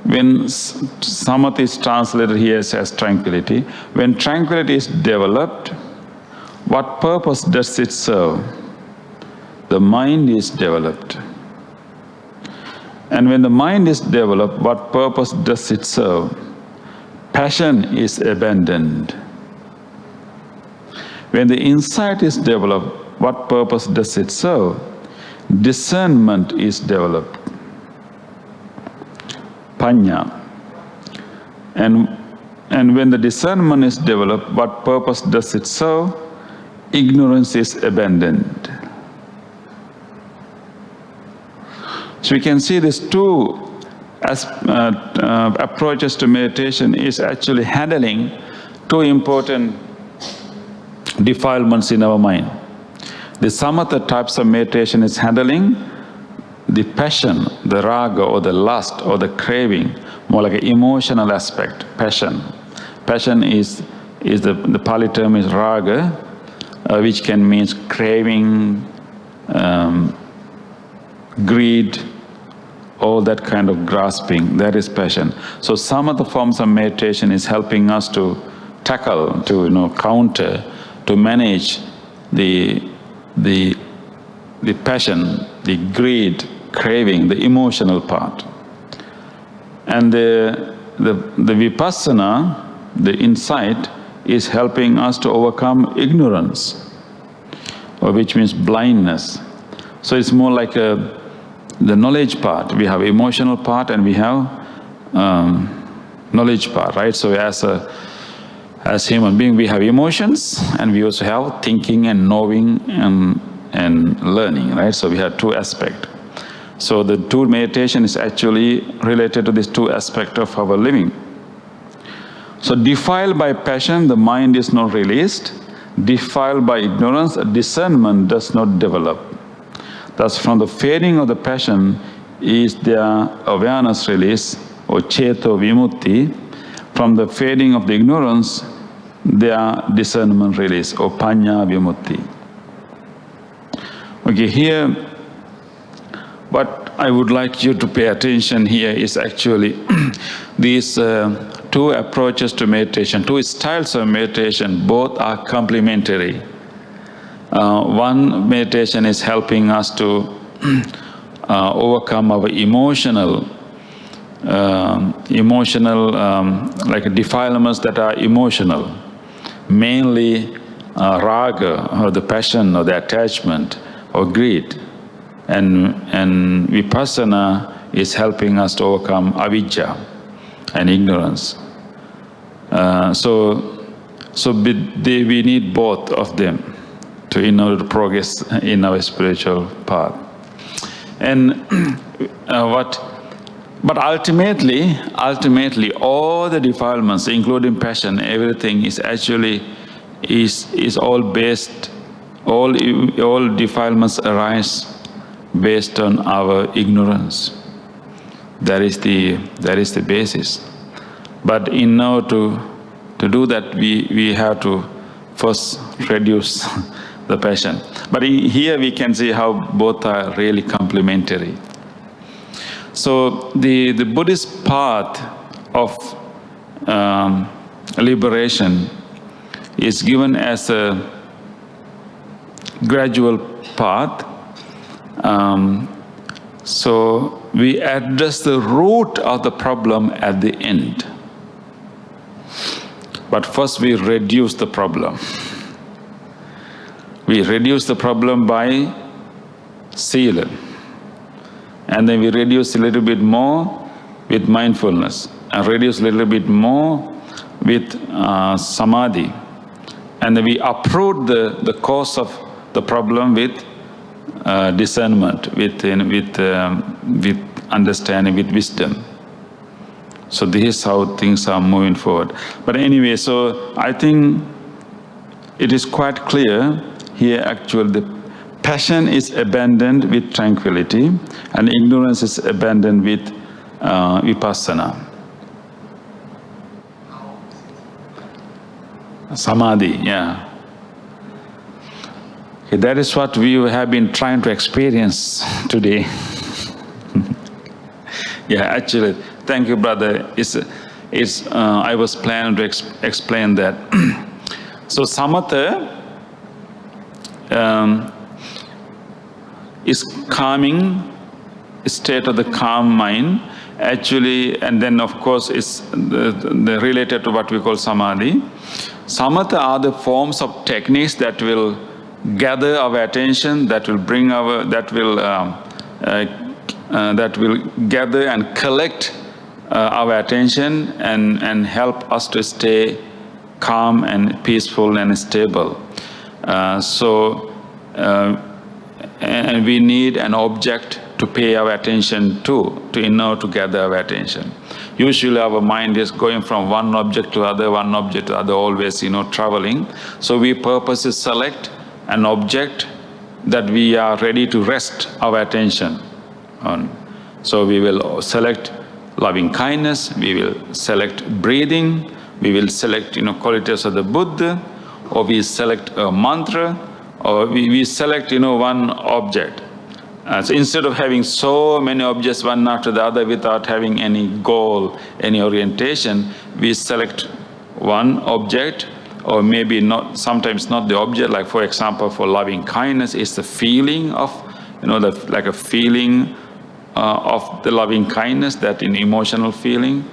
S2: When samatha is translated here as tranquility, when tranquility is developed, what purpose does it serve? The mind is developed. And when the mind is developed, what purpose does it serve? Passion is abandoned. When the insight is developed, what purpose does it serve? Discernment is developed. Panya. And when the discernment is developed, what purpose does it serve? Ignorance is abandoned. So we can see these two approaches to meditation is actually handling two important defilements in our mind. The samatha types of meditation is handling the passion, the raga or the lust or the craving, more like an emotional aspect, passion. Passion is the Pali term is raga, which can mean craving, greed, all that kind of grasping, that is passion. So some of the forms of meditation is helping us to tackle, to counter, to manage the passion, the greed, craving, the emotional part. And the vipassana, the insight, is helping us to overcome ignorance, or which means blindness. So it's more like the knowledge part. We have emotional part and we have knowledge part, right? So as human being, we have emotions and we also have thinking and knowing and learning, right? So we have two aspects. So the two meditation is actually related to these two aspects of our living. So defiled by passion, the mind is not released. defiled by ignorance, discernment does not develop. Thus, from the fading of the passion is their awareness release, or cheto vimutti. From the fading of the ignorance, their discernment release, or panya vimutti. Okay, here, what I would like you to pay attention here is actually these two approaches to meditation, two styles of meditation, both are complementary. One meditation is helping us to overcome our emotional like defilements that are emotional, mainly raga, or the passion, or the attachment, or greed. And Vipassana is helping us to overcome avijja and ignorance. We need both of them in order to progress in our spiritual path. And but ultimately, all the defilements, including passion, everything is actually is all based. All defilements arise based on our ignorance. That is the basis. But in order to do that, we have to first reduce the passion. But here we can see how both are really complementary. So the Buddhist path of liberation is given as a gradual path. So we address the root of the problem at the end. But first we reduce the problem. We reduce the problem by sila. And then we reduce a little bit more with mindfulness. And reduce a little bit more with samadhi. And then we uproot the cause of the problem with discernment, with understanding, with wisdom. So this is how things are moving forward. But anyway, so I think it is quite clear here actually the passion is abandoned with tranquility and ignorance is abandoned with vipassana. Samadhi, yeah. Okay, that is what we have been trying to experience today. Yeah, actually, thank you, brother. I was planning to explain that. So samatha is calming state of the calm mind, actually, and then of course it's the related to what we call samadhi. Samatha are the forms of techniques that will gather our attention, that will gather and collect our attention and help us to stay calm and peaceful and stable. And we need an object to pay our attention to in order to gather our attention. Usually our mind is going from one object to other, always, traveling. So we purposely select an object that we are ready to rest our attention on. So we will select loving kindness, we will select breathing, we will select, qualities of the Buddha, or we select a mantra, or we select, one object. So instead of having so many objects one after the other without having any goal, any orientation, we select one object, or maybe not, sometimes not the object. Like for example, for loving kindness, it's the feeling of, like a feeling of the loving kindness, that in emotional feeling,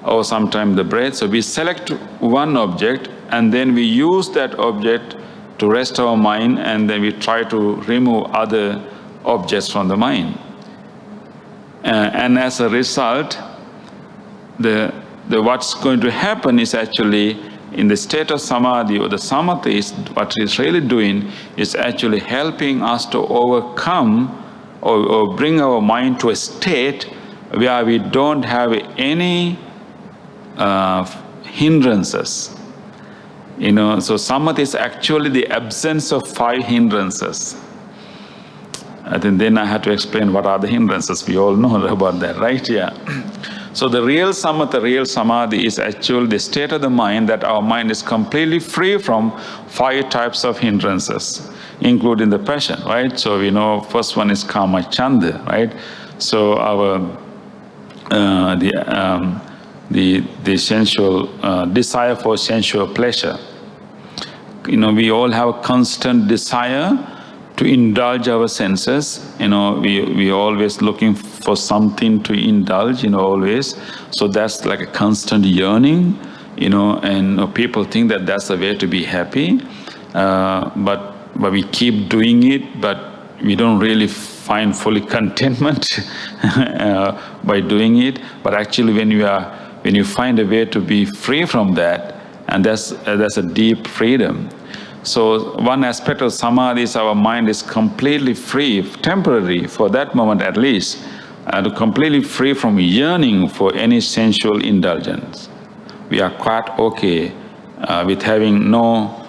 S2: or sometimes the breath. So we select one object, and then we use that object to rest our mind, and then we try to remove other objects from the mind. And as a result, what's going to happen is actually in the state of samadhi, or the samatha, is what it's really doing is actually helping us to overcome or bring our mind to a state where we don't have any hindrances. So samatha is actually the absence of 5 hindrances. I think then I had to explain what are the hindrances. We all know about that, right? Yeah. So the real samatha, real samadhi is actually the state of the mind that our mind is completely free from 5 types of hindrances, including the passion, right? So we know first one is kama chanda, right? So our the sensual desire for sensual pleasure. We all have a constant desire to indulge our senses. We always looking for something to indulge, always. So that's like a constant yearning, and people think that that's the way to be happy. But we keep doing it, but we don't really find fully contentment by doing it. But actually when you find a way to be free from that, and that's a deep freedom. So one aspect of samadhi is our mind is completely free, temporary, for that moment at least, completely free from yearning for any sensual indulgence. We are quite okay with having no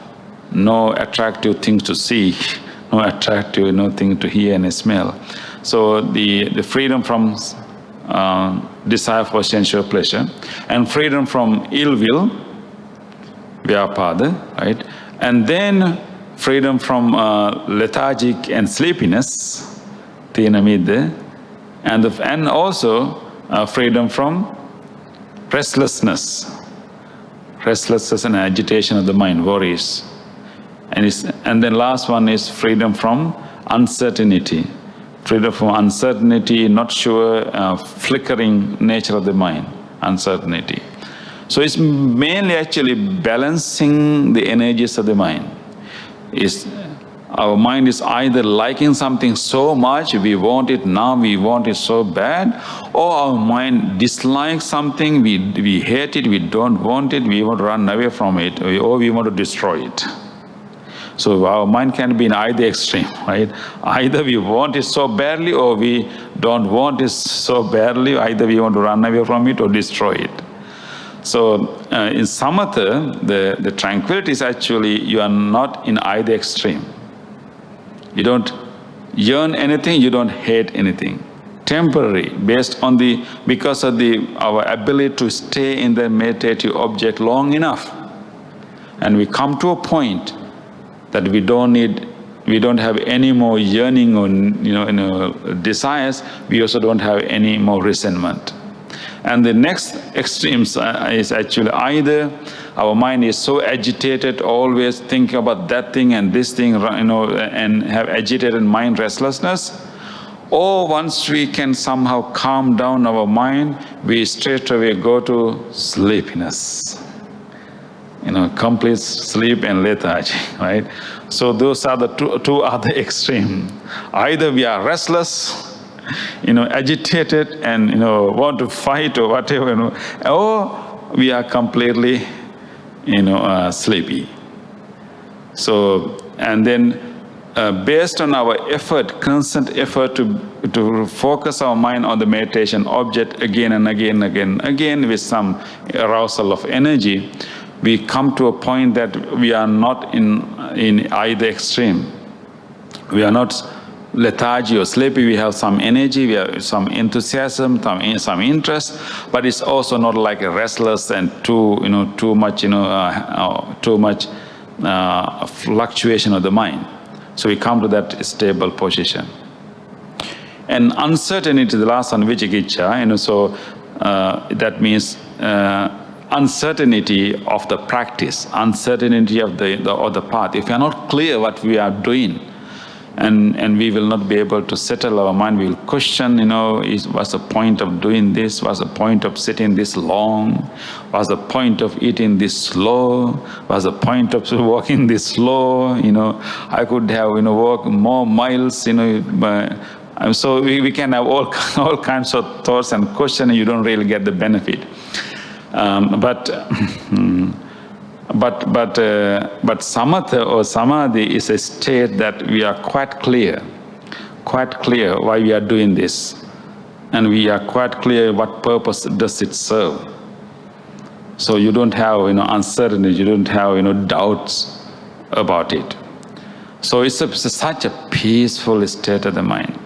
S2: attractive things to see, no attractive thing to hear and smell. So the freedom from desire for sensual pleasure, and freedom from ill will, vyapada, right? And then freedom from lethargic and sleepiness, tina midde, and also freedom from restlessness and agitation of the mind, worries. And then last one is freedom from uncertainty. Freedom from uncertainty, not sure, flickering nature of the mind, uncertainty. So it's mainly actually balancing the energies of the mind. Our mind is either liking something so much, we want it now, we want it so bad, or our mind dislikes something, we hate it, we don't want it, we want to run away from it, or we want to destroy it. So our mind can be in either extreme, right? Either we want it so badly, or we don't want it so badly, either we want to run away from it or destroy it. So in samatha, the tranquility is actually you are not in either extreme. You don't yearn anything, you don't hate anything. Temporary, because of our ability to stay in the meditative object long enough. And we come to a point that we don't have any more yearning or desires. We also don't have any more resentment. And the next extremes is actually either our mind is so agitated, always thinking about that thing and this thing, and have agitated mind restlessness, or once we can somehow calm down our mind, we straight away go to sleepiness. Complete sleep and lethargy, right? So those are the two other extremes. Either we are restless, agitated and, want to fight or whatever, or we are completely, sleepy. So, and then based on our effort, constant effort to focus our mind on the meditation object again and again with some arousal of energy, we come to a point that we are not in either extreme. We are not lethargy or sleepy. We have some energy, we have some enthusiasm, some interest, but it's also not like a restless and too much fluctuation of the mind. So we come to that stable position. And uncertainty, the last one, vicikiccha, so that means uncertainty of the practice, uncertainty of the path. If we are not clear what we are doing, and we will not be able to settle our mind, we will question, what's the point of doing this? What's the point of sitting this long? What's the point of eating this slow? What's the point of walking this slow? I could have, walked more miles, so we can have all kinds of thoughts and questions, and you don't really get the benefit. But samatha or samadhi is a state that we are quite clear why we are doing this, and we are quite clear what purpose does it serve. So you don't have, uncertainty, you don't have, doubts about it. So it's such a peaceful state of the mind.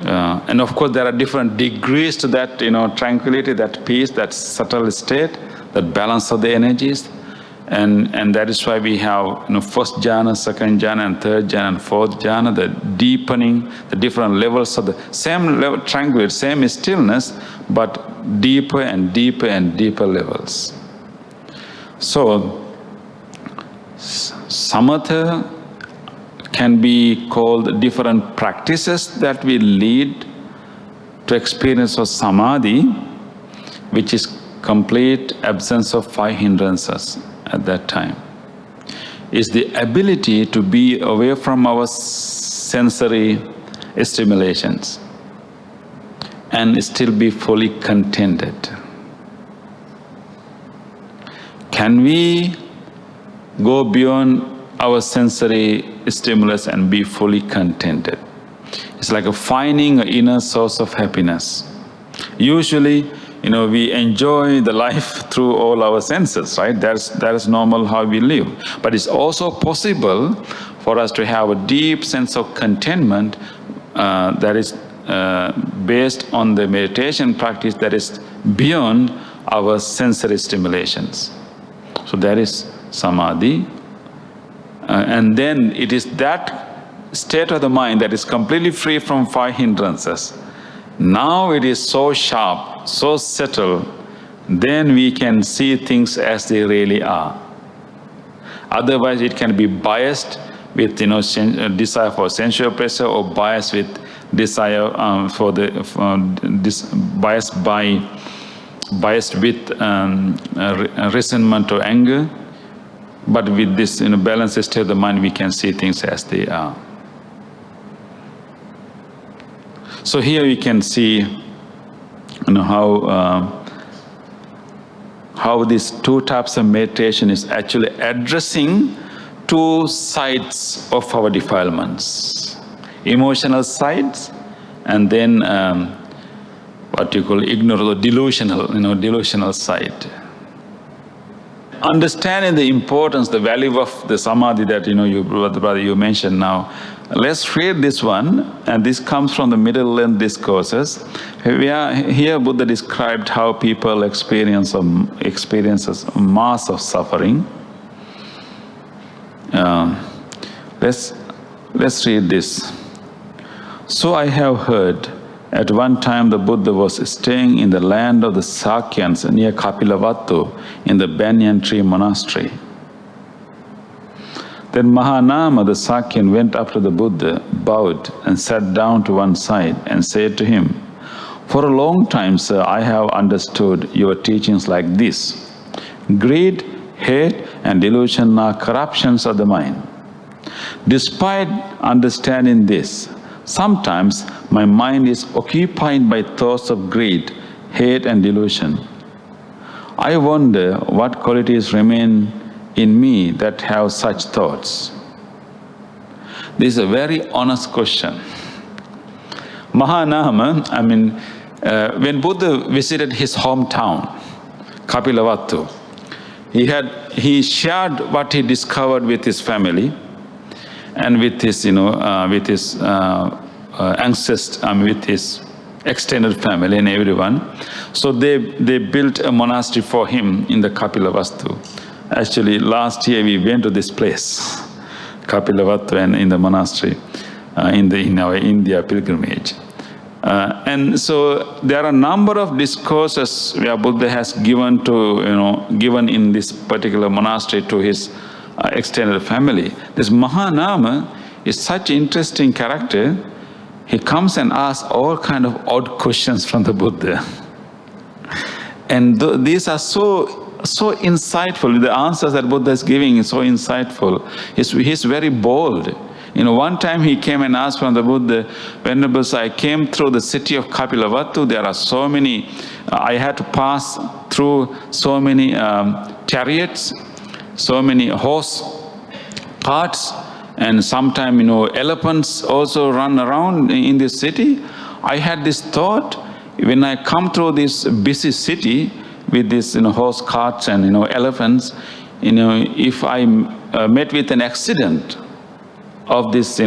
S2: And of course, there are different degrees to that, tranquility, that peace, that subtle state, that balance of the energies. And that is why we have, first jhana, second jhana, and third jhana, and fourth jhana, the deepening, the different levels of the same level, tranquility, same stillness, but deeper and deeper and deeper levels. So, samatha can be called different practices that will lead to experience of samadhi, which is complete absence of 5 hindrances at that time. Is the ability to be away from our sensory stimulations and still be fully contented. Can we go beyond our sensory stimulus and be fully contented? It's like finding an inner source of happiness. Usually, we enjoy the life through all our senses, right? That's normal how we live. But it's also possible for us to have a deep sense of contentment that is based on the meditation practice that is beyond our sensory stimulations. So that is samadhi. And then it is that state of the mind that is completely free from 5 hindrances. Now it is so sharp, so settled, then we can see things as they really are. Otherwise, it can be biased with desire for sensual pleasure, or biased with desire biased with resentment or anger. But with this balanced state of the mind, we can see things as they are. So here we can see how these 2 types of meditation is actually addressing 2 sides of our defilements. Emotional sides, and then what you call ignorant or delusional side. Understanding the importance, the value of the samadhi that you mentioned now. Let's read this one, and this comes from the Middle Length Discourses. Here Buddha described how people experiences a mass of suffering. Let's read this. So I have heard, at one time the Buddha was staying in the land of the Sakyans near Kapilavatthu in the banyan tree monastery. Then Mahanama, the Sakyan, went up to the Buddha, bowed, and sat down to one side and said to him, "For a long time, sir, I have understood your teachings like this. Greed, hate, and delusion are corruptions of the mind. Despite understanding this, sometimes my mind is occupied by thoughts of greed, hate, and delusion. I wonder what qualities remain in me that have such thoughts." This is a very honest question. Mahanama, when Buddha visited his hometown, Kapilavatthu, he shared what he discovered with his family and with his, ancestors, with his extended family and everyone. So they built a monastery for him in the Kapilavatthu. Actually, last year we went to this place, Kapilavatthu, and in the monastery, in our India pilgrimage. And so there are a number of discourses where Buddha has given in this particular monastery to his extended family. This Mahanama is such an interesting character. He comes and asks all kind of odd questions from the Buddha. And these are so insightful. The answers that Buddha is giving is so insightful. He's very bold. One time he came and asked from the Buddha, "Venerable Sir, I came through the city of Kapilavatthu. There are so many, I had to pass through so many chariots, so many horse carts, and sometimes, elephants also run around in this city. I had this thought, when I come through this busy city, with these, horse carts and, elephants, if I met with an accident of this,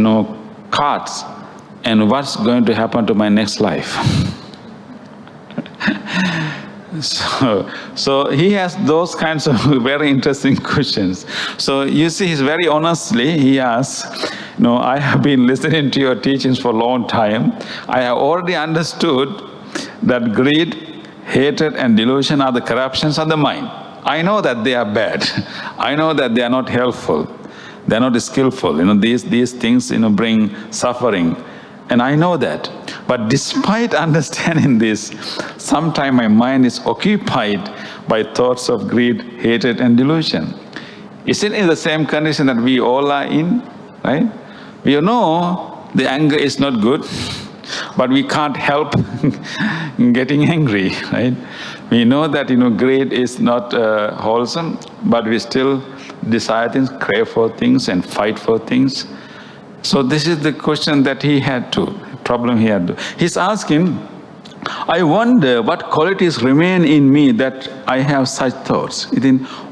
S2: carts, and what's going to happen to my next life? So he has those kinds of very interesting questions. So you see, he's very honestly, he asks, I have been listening to your teachings for a long time. I have already understood that greed, hatred, and delusion are the corruptions of the mind. I know that they are bad. I know that they are not helpful. They are not skillful. These things, bring suffering. And I know that. But despite understanding this, sometimes my mind is occupied by thoughts of greed, hatred, and delusion. Isn't it the same condition that we all are in, right? We know the anger is not good, but we can't help getting angry, right? We know that, greed is not wholesome, but we still desire things, crave for things, and fight for things. So this is the question that he had to. He's asking, I wonder what qualities remain in me that I have such thoughts.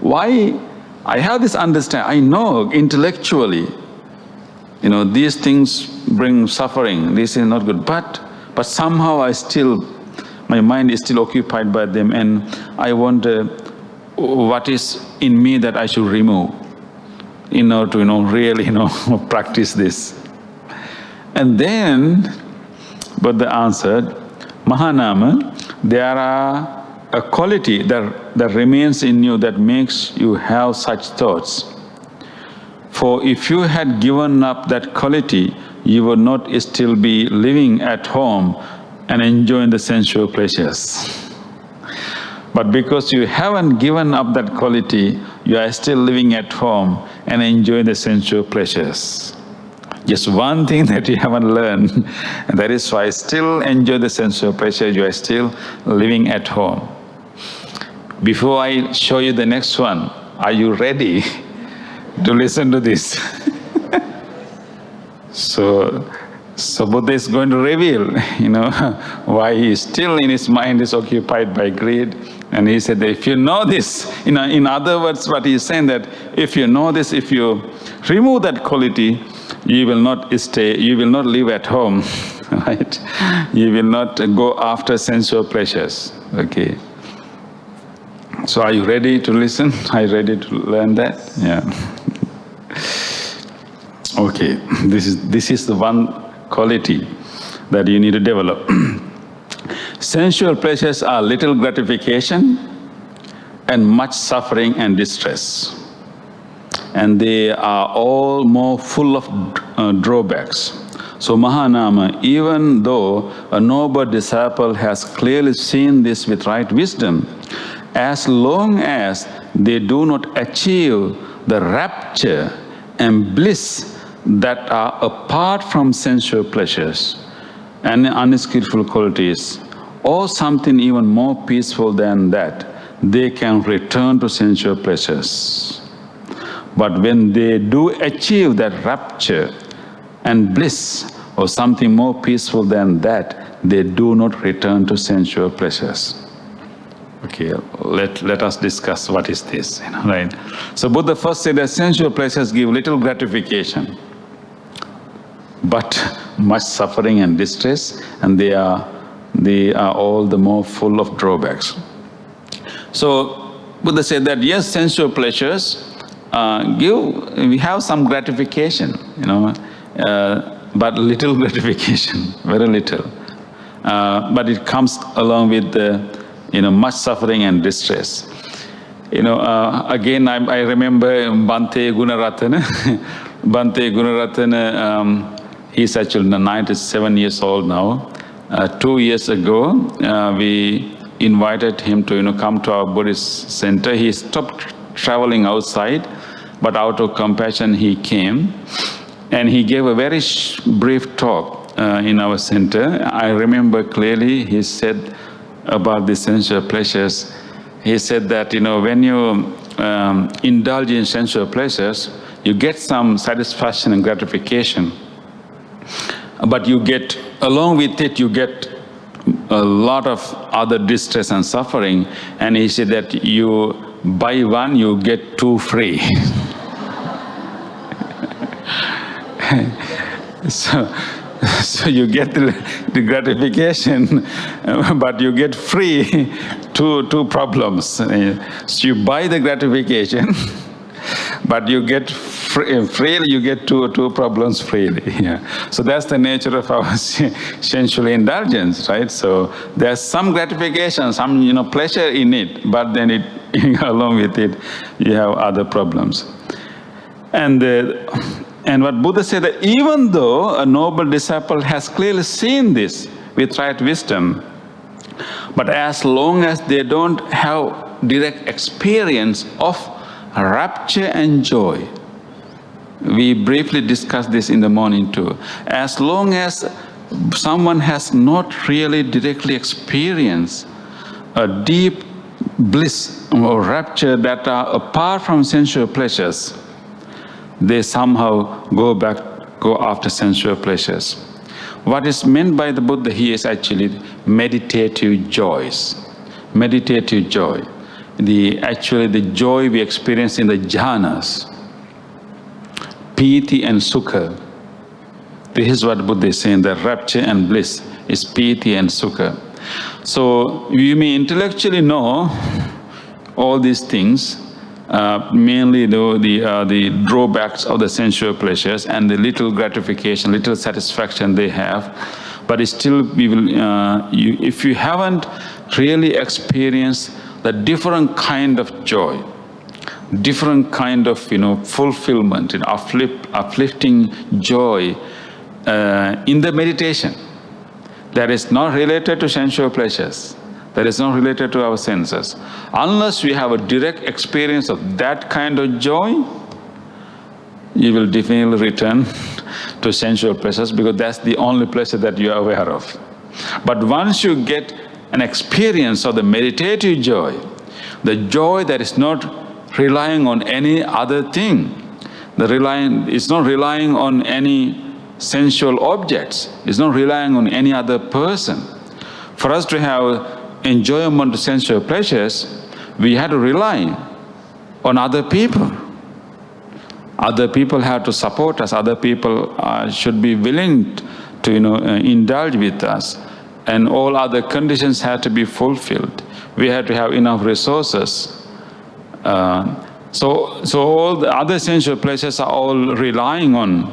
S2: Why I have this understanding, I know intellectually, these things bring suffering, this is not good, but somehow my mind is still occupied by them, and I wonder what is in me that I should remove in order to, really, practice this. And then Buddha answered, Mahanama, there are a quality that remains in you that makes you have such thoughts. For if you had given up that quality, you would not still be living at home and enjoying the sensual pleasures. But because you haven't given up that quality, you are still living at home and enjoying the sensual pleasures. Just one thing that you haven't learned, and that is why still enjoy the sensual pleasure, you are still living at home. Before I show you the next one, are you ready to listen to this? So Buddha is going to reveal, why he is still in his mind is occupied by greed. And he said that if you know this, in other words, what he is saying that if you know this, if you remove that quality, you will not live at home, right? You will not go after sensual pleasures, okay? So are you ready to listen? Are you ready to learn that? Yeah. Okay, this is the one quality that you need to develop. Sensual pleasures are little gratification and much suffering and distress. And they are all more full of drawbacks. So Mahanama, even though a noble disciple has clearly seen this with right wisdom, as long as they do not achieve the rapture and bliss that are apart from sensual pleasures and unskillful qualities, or something even more peaceful than that, they can return to sensual pleasures. But when they do achieve that rapture and bliss, or something more peaceful than that, they do not return to sensual pleasures. Okay, let us discuss what is this, right? So Buddha first said that sensual pleasures give little gratification, but much suffering and distress, and they are all the more full of drawbacks. So Buddha said that yes, sensual pleasures we have some gratification, but little gratification, very little. But it comes along with much suffering and distress. Again, I remember Bhante Pemaratana. Bhante Pemaratana, he's actually 97 years old now. 2 years ago, we invited him to come to our Buddhist center. He stopped traveling outside, but out of compassion he came, and he gave a very brief talk in our center. I remember clearly he said about the sensual pleasures. He said that when you indulge in sensual pleasures, you get some satisfaction and gratification, but you get, along with it, you get a lot of other distress and suffering, and he said that you buy one, you get two free. So you get the gratification, but you get free two problems. So you buy the gratification, but you get freely, you get two problems freely. Yeah. So that's the nature of our sensual indulgence, right? So there's some gratification, some pleasure in it, but then along with it, you have other problems. And what Buddha said, that even though a noble disciple has clearly seen this with right wisdom, but as long as they don't have direct experience of rapture and joy, we briefly discussed this in the morning too, as long as someone has not really directly experienced a deep bliss or rapture that are apart from sensual pleasures, they somehow go after sensual pleasures. What is meant by the Buddha here is actually meditative joys. Meditative joy. Actually the joy we experience in the jhanas. Piti and sukha. This is what Buddha is saying, that rapture and bliss is piti and sukha. So you may intellectually know all these things, mainly the drawbacks of the sensual pleasures and the little gratification, little satisfaction they have, but still we will, if you haven't really experienced the different kind of joy, different kind of fulfillment, uplifting joy in the meditation that is not related to sensual pleasures, that is not related to our senses. Unless we have a direct experience of that kind of joy, you will definitely return to sensual pleasures, because that's the only pleasure that you are aware of. But once you get an experience of the meditative joy, the joy that is not relying on any other thing, it's not relying on any sensual objects, it's not relying on any other person. For us to have enjoyment of sensual pleasures, we had to rely on other people. Other people have to support us. Other people should be willing to indulge with us, and all other conditions had to be fulfilled. We had to have enough resources. So all the other sensual pleasures are all relying on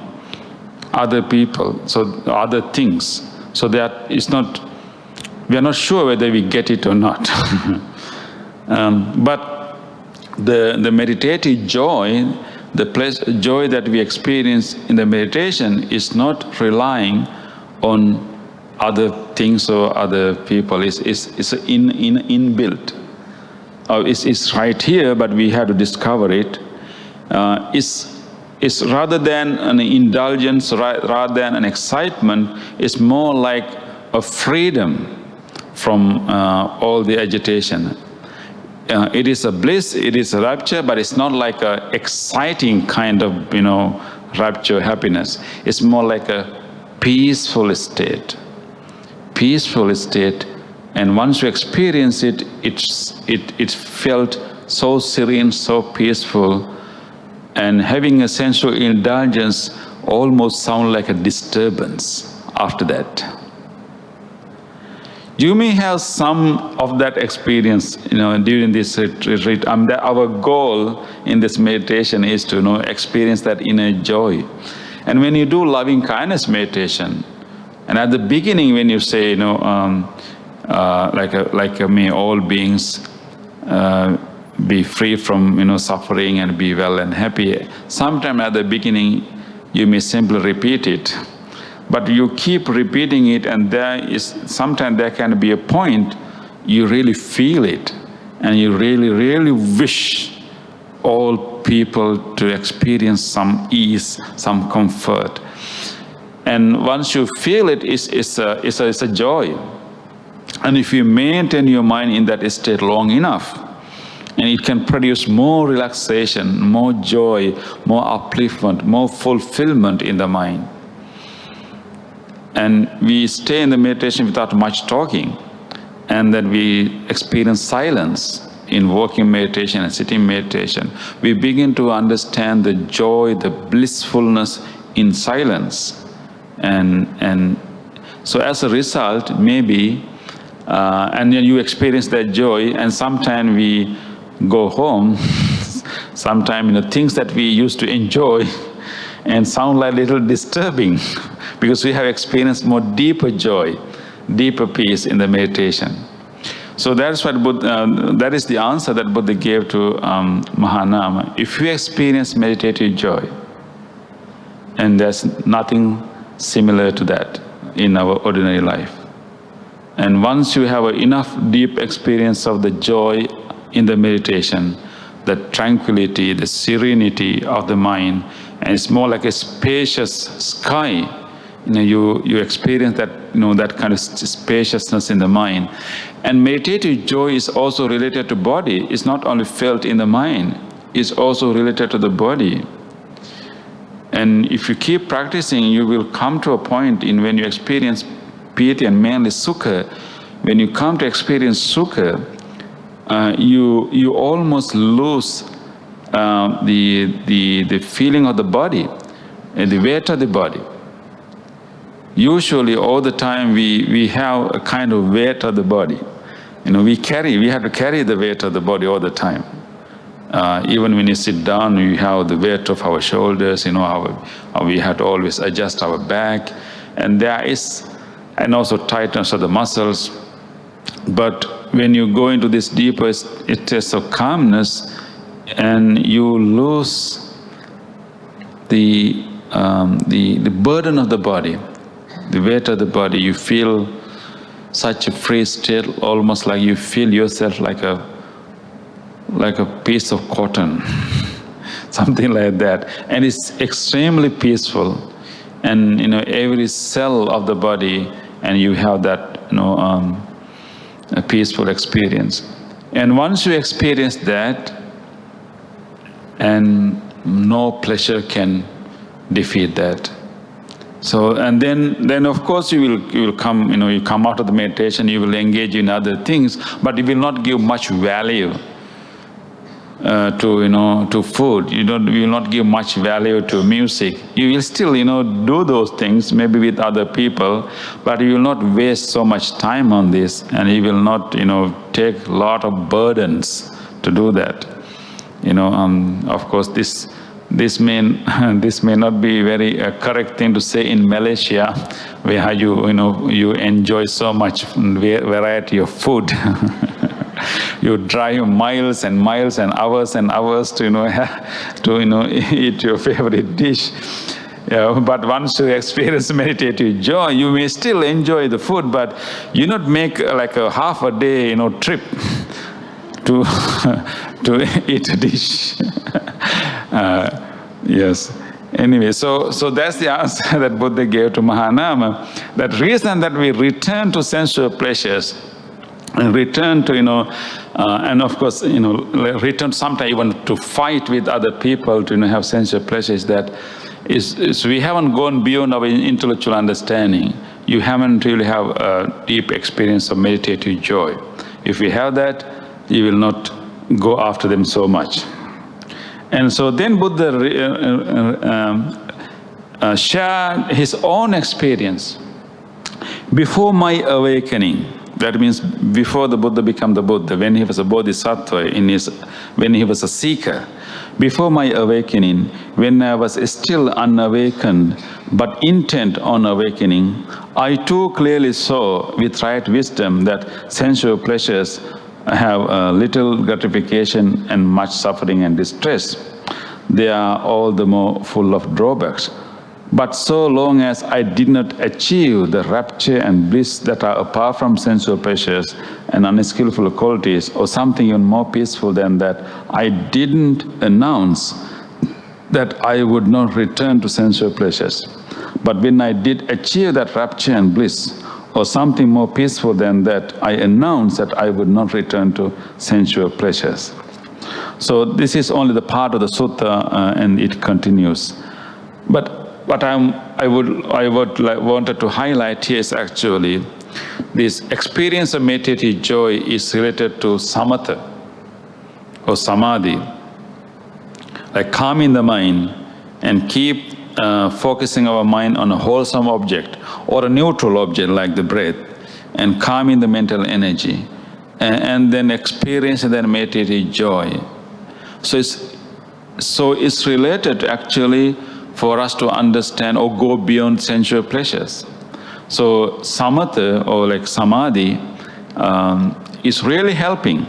S2: other people, so other things. So that is not. We are not sure whether we get it or not. But the meditative joy, the joy that we experience in the meditation is not relying on other things or other people. It's inbuilt. It's right here, but we have to discover it. It's rather than an indulgence, rather than an excitement, it's more like a freedom from all the agitation. It is a bliss, it is a rapture, but it's not like a exciting kind of, rapture, happiness. It's more like a peaceful state. Peaceful state, and once you experience it, it felt so serene, so peaceful, and having a sensual indulgence almost sounds like a disturbance after that. You may have some of that experience, during this retreat. Our goal in this meditation is to, experience that inner joy. And when you do loving kindness meditation, and at the beginning when you say, may all beings be free from, suffering and be well and happy. Sometime at the beginning, you may simply repeat it. But you keep repeating it, and sometimes there can be a point you really feel it, and you really, really wish all people to experience some ease, some comfort. And once you feel it, it's a joy. And if you maintain your mind in that state long enough, and it can produce more relaxation, more joy, more upliftment, more fulfillment in the mind. and we stay in the meditation without much talking, and then we experience silence in walking meditation and sitting meditation, we begin to understand the joy, the blissfulness in silence. And so as a result, maybe, and then you experience that joy, and sometimes we go home, sometimes things that we used to enjoy and sound like a little disturbing because we have experienced more deeper joy, deeper peace in the meditation. So that's what that is the answer that Buddha gave to Mahanama. If you experience meditative joy, and there's nothing similar to that in our ordinary life, and once you have enough deep experience of the joy in the meditation, the tranquility, the serenity of the mind, and it's more like a spacious sky. You experience that, that kind of spaciousness in the mind. And meditative joy is also related to body. It's not only felt in the mind, it's also related to the body. And if you keep practicing, you will come to a point in when you experience piti and mainly sukha. When you come to experience sukha, you almost lose the feeling of the body, and the weight of the body. Usually, all the time, we have a kind of weight of the body. We have to carry the weight of the body all the time. Even when you sit down, we have the weight of our shoulders, how we have to always adjust our back. And also tightness of the muscles. But when you go into this deeper state of calmness, and you lose the burden of the body, the weight of the body, you feel such a free state, almost like you feel yourself like a piece of cotton, something like that. And it's extremely peaceful, and every cell of the body, and you have that a peaceful experience. And once you experience that, and no pleasure can defeat that. So, and then of course you will come, you come out of the meditation, you will engage in other things, but you will not give much value to food. You will not give much value to music. You will still, do those things, maybe with other people, but you will not waste so much time on this, and you will not, take a lot of burdens to do that. Of course, this may not be very correct thing to say in Malaysia, where you enjoy so much variety of food. You drive miles and miles and hours to eat your favorite dish. But once you experience meditative joy, you may still enjoy the food, but you not make like a half a day trip to eat a dish. Yes. Anyway, so that's the answer that Buddha gave to Mahanama. That reason that we return to sensual pleasures, and return to, and of course, return sometimes even to fight with other people to have sensual pleasures, that is we haven't gone beyond our intellectual understanding. You haven't really have a deep experience of meditative joy. If you have that, you will not go after them so much. And so then Buddha shared his own experience. Before my awakening, that means before the Buddha became the Buddha, when he was a bodhisattva, when he was a seeker, before my awakening, when I was still unawakened but intent on awakening, I too clearly saw with right wisdom that sensual pleasures have little gratification and much suffering and distress. They are all the more full of drawbacks. But so long as I did not achieve the rapture and bliss that are apart from sensual pleasures and unskillful qualities, or something even more peaceful than that, I didn't announce that I would not return to sensual pleasures. But when I did achieve that rapture and bliss, or something more peaceful than that, I announced that I would not return to sensual pleasures. So this is only the part of the sutta, and it continues. But what wanted to highlight here is actually this experience of meditative joy is related to samatha or samadhi, like calming the mind and keep focusing our mind on a wholesome object or a neutral object like the breath, and calming the mental energy, and then experiencing that meditative joy. So it's related actually for us to understand or go beyond sensual pleasures. So samatha or like samadhi is really helping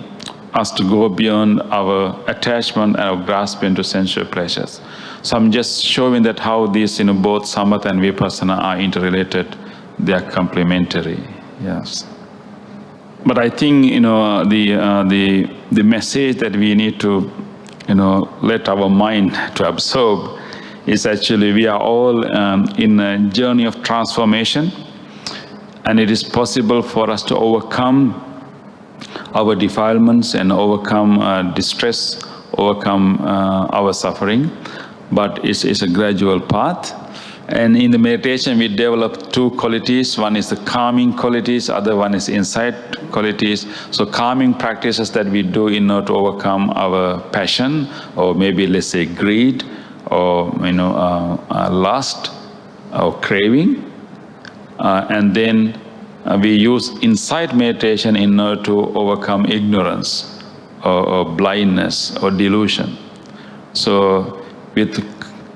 S2: us to go beyond our attachment and our grasping to sensual pleasures. So I'm just showing that how these, both samatha and vipassana are interrelated. They are complementary. Yes. But I think the message that we need to let our mind to absorb is actually we are all in a journey of transformation, and it is possible for us to overcome our defilements and overcome distress, overcome our suffering, but it's a gradual path. And in the meditation, we develop two qualities. One is the calming qualities, other one is insight qualities. So calming practices that we do in order to overcome our passion, or maybe let's say greed, or lust, or craving. And then we use insight meditation in order to overcome ignorance, or blindness, or delusion. So with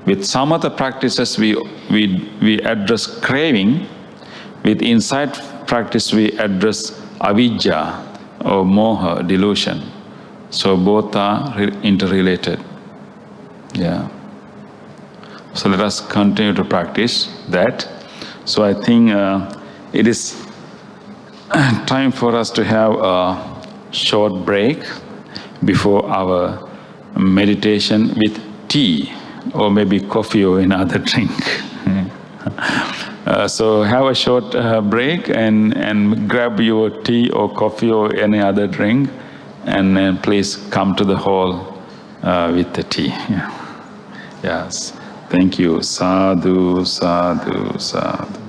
S2: samatha practices, we address craving. With insight practice, we address avidya or moha, delusion. So both are interrelated. Yeah. So let us continue to practice that. So I think it is time for us to have a short break before our meditation with tea, or maybe coffee or another drink. So have a short break and grab your tea or coffee or any other drink, and then please come to the hall with the tea. Yeah. Yes. Thank you. Sadhu, sadhu, sadhu.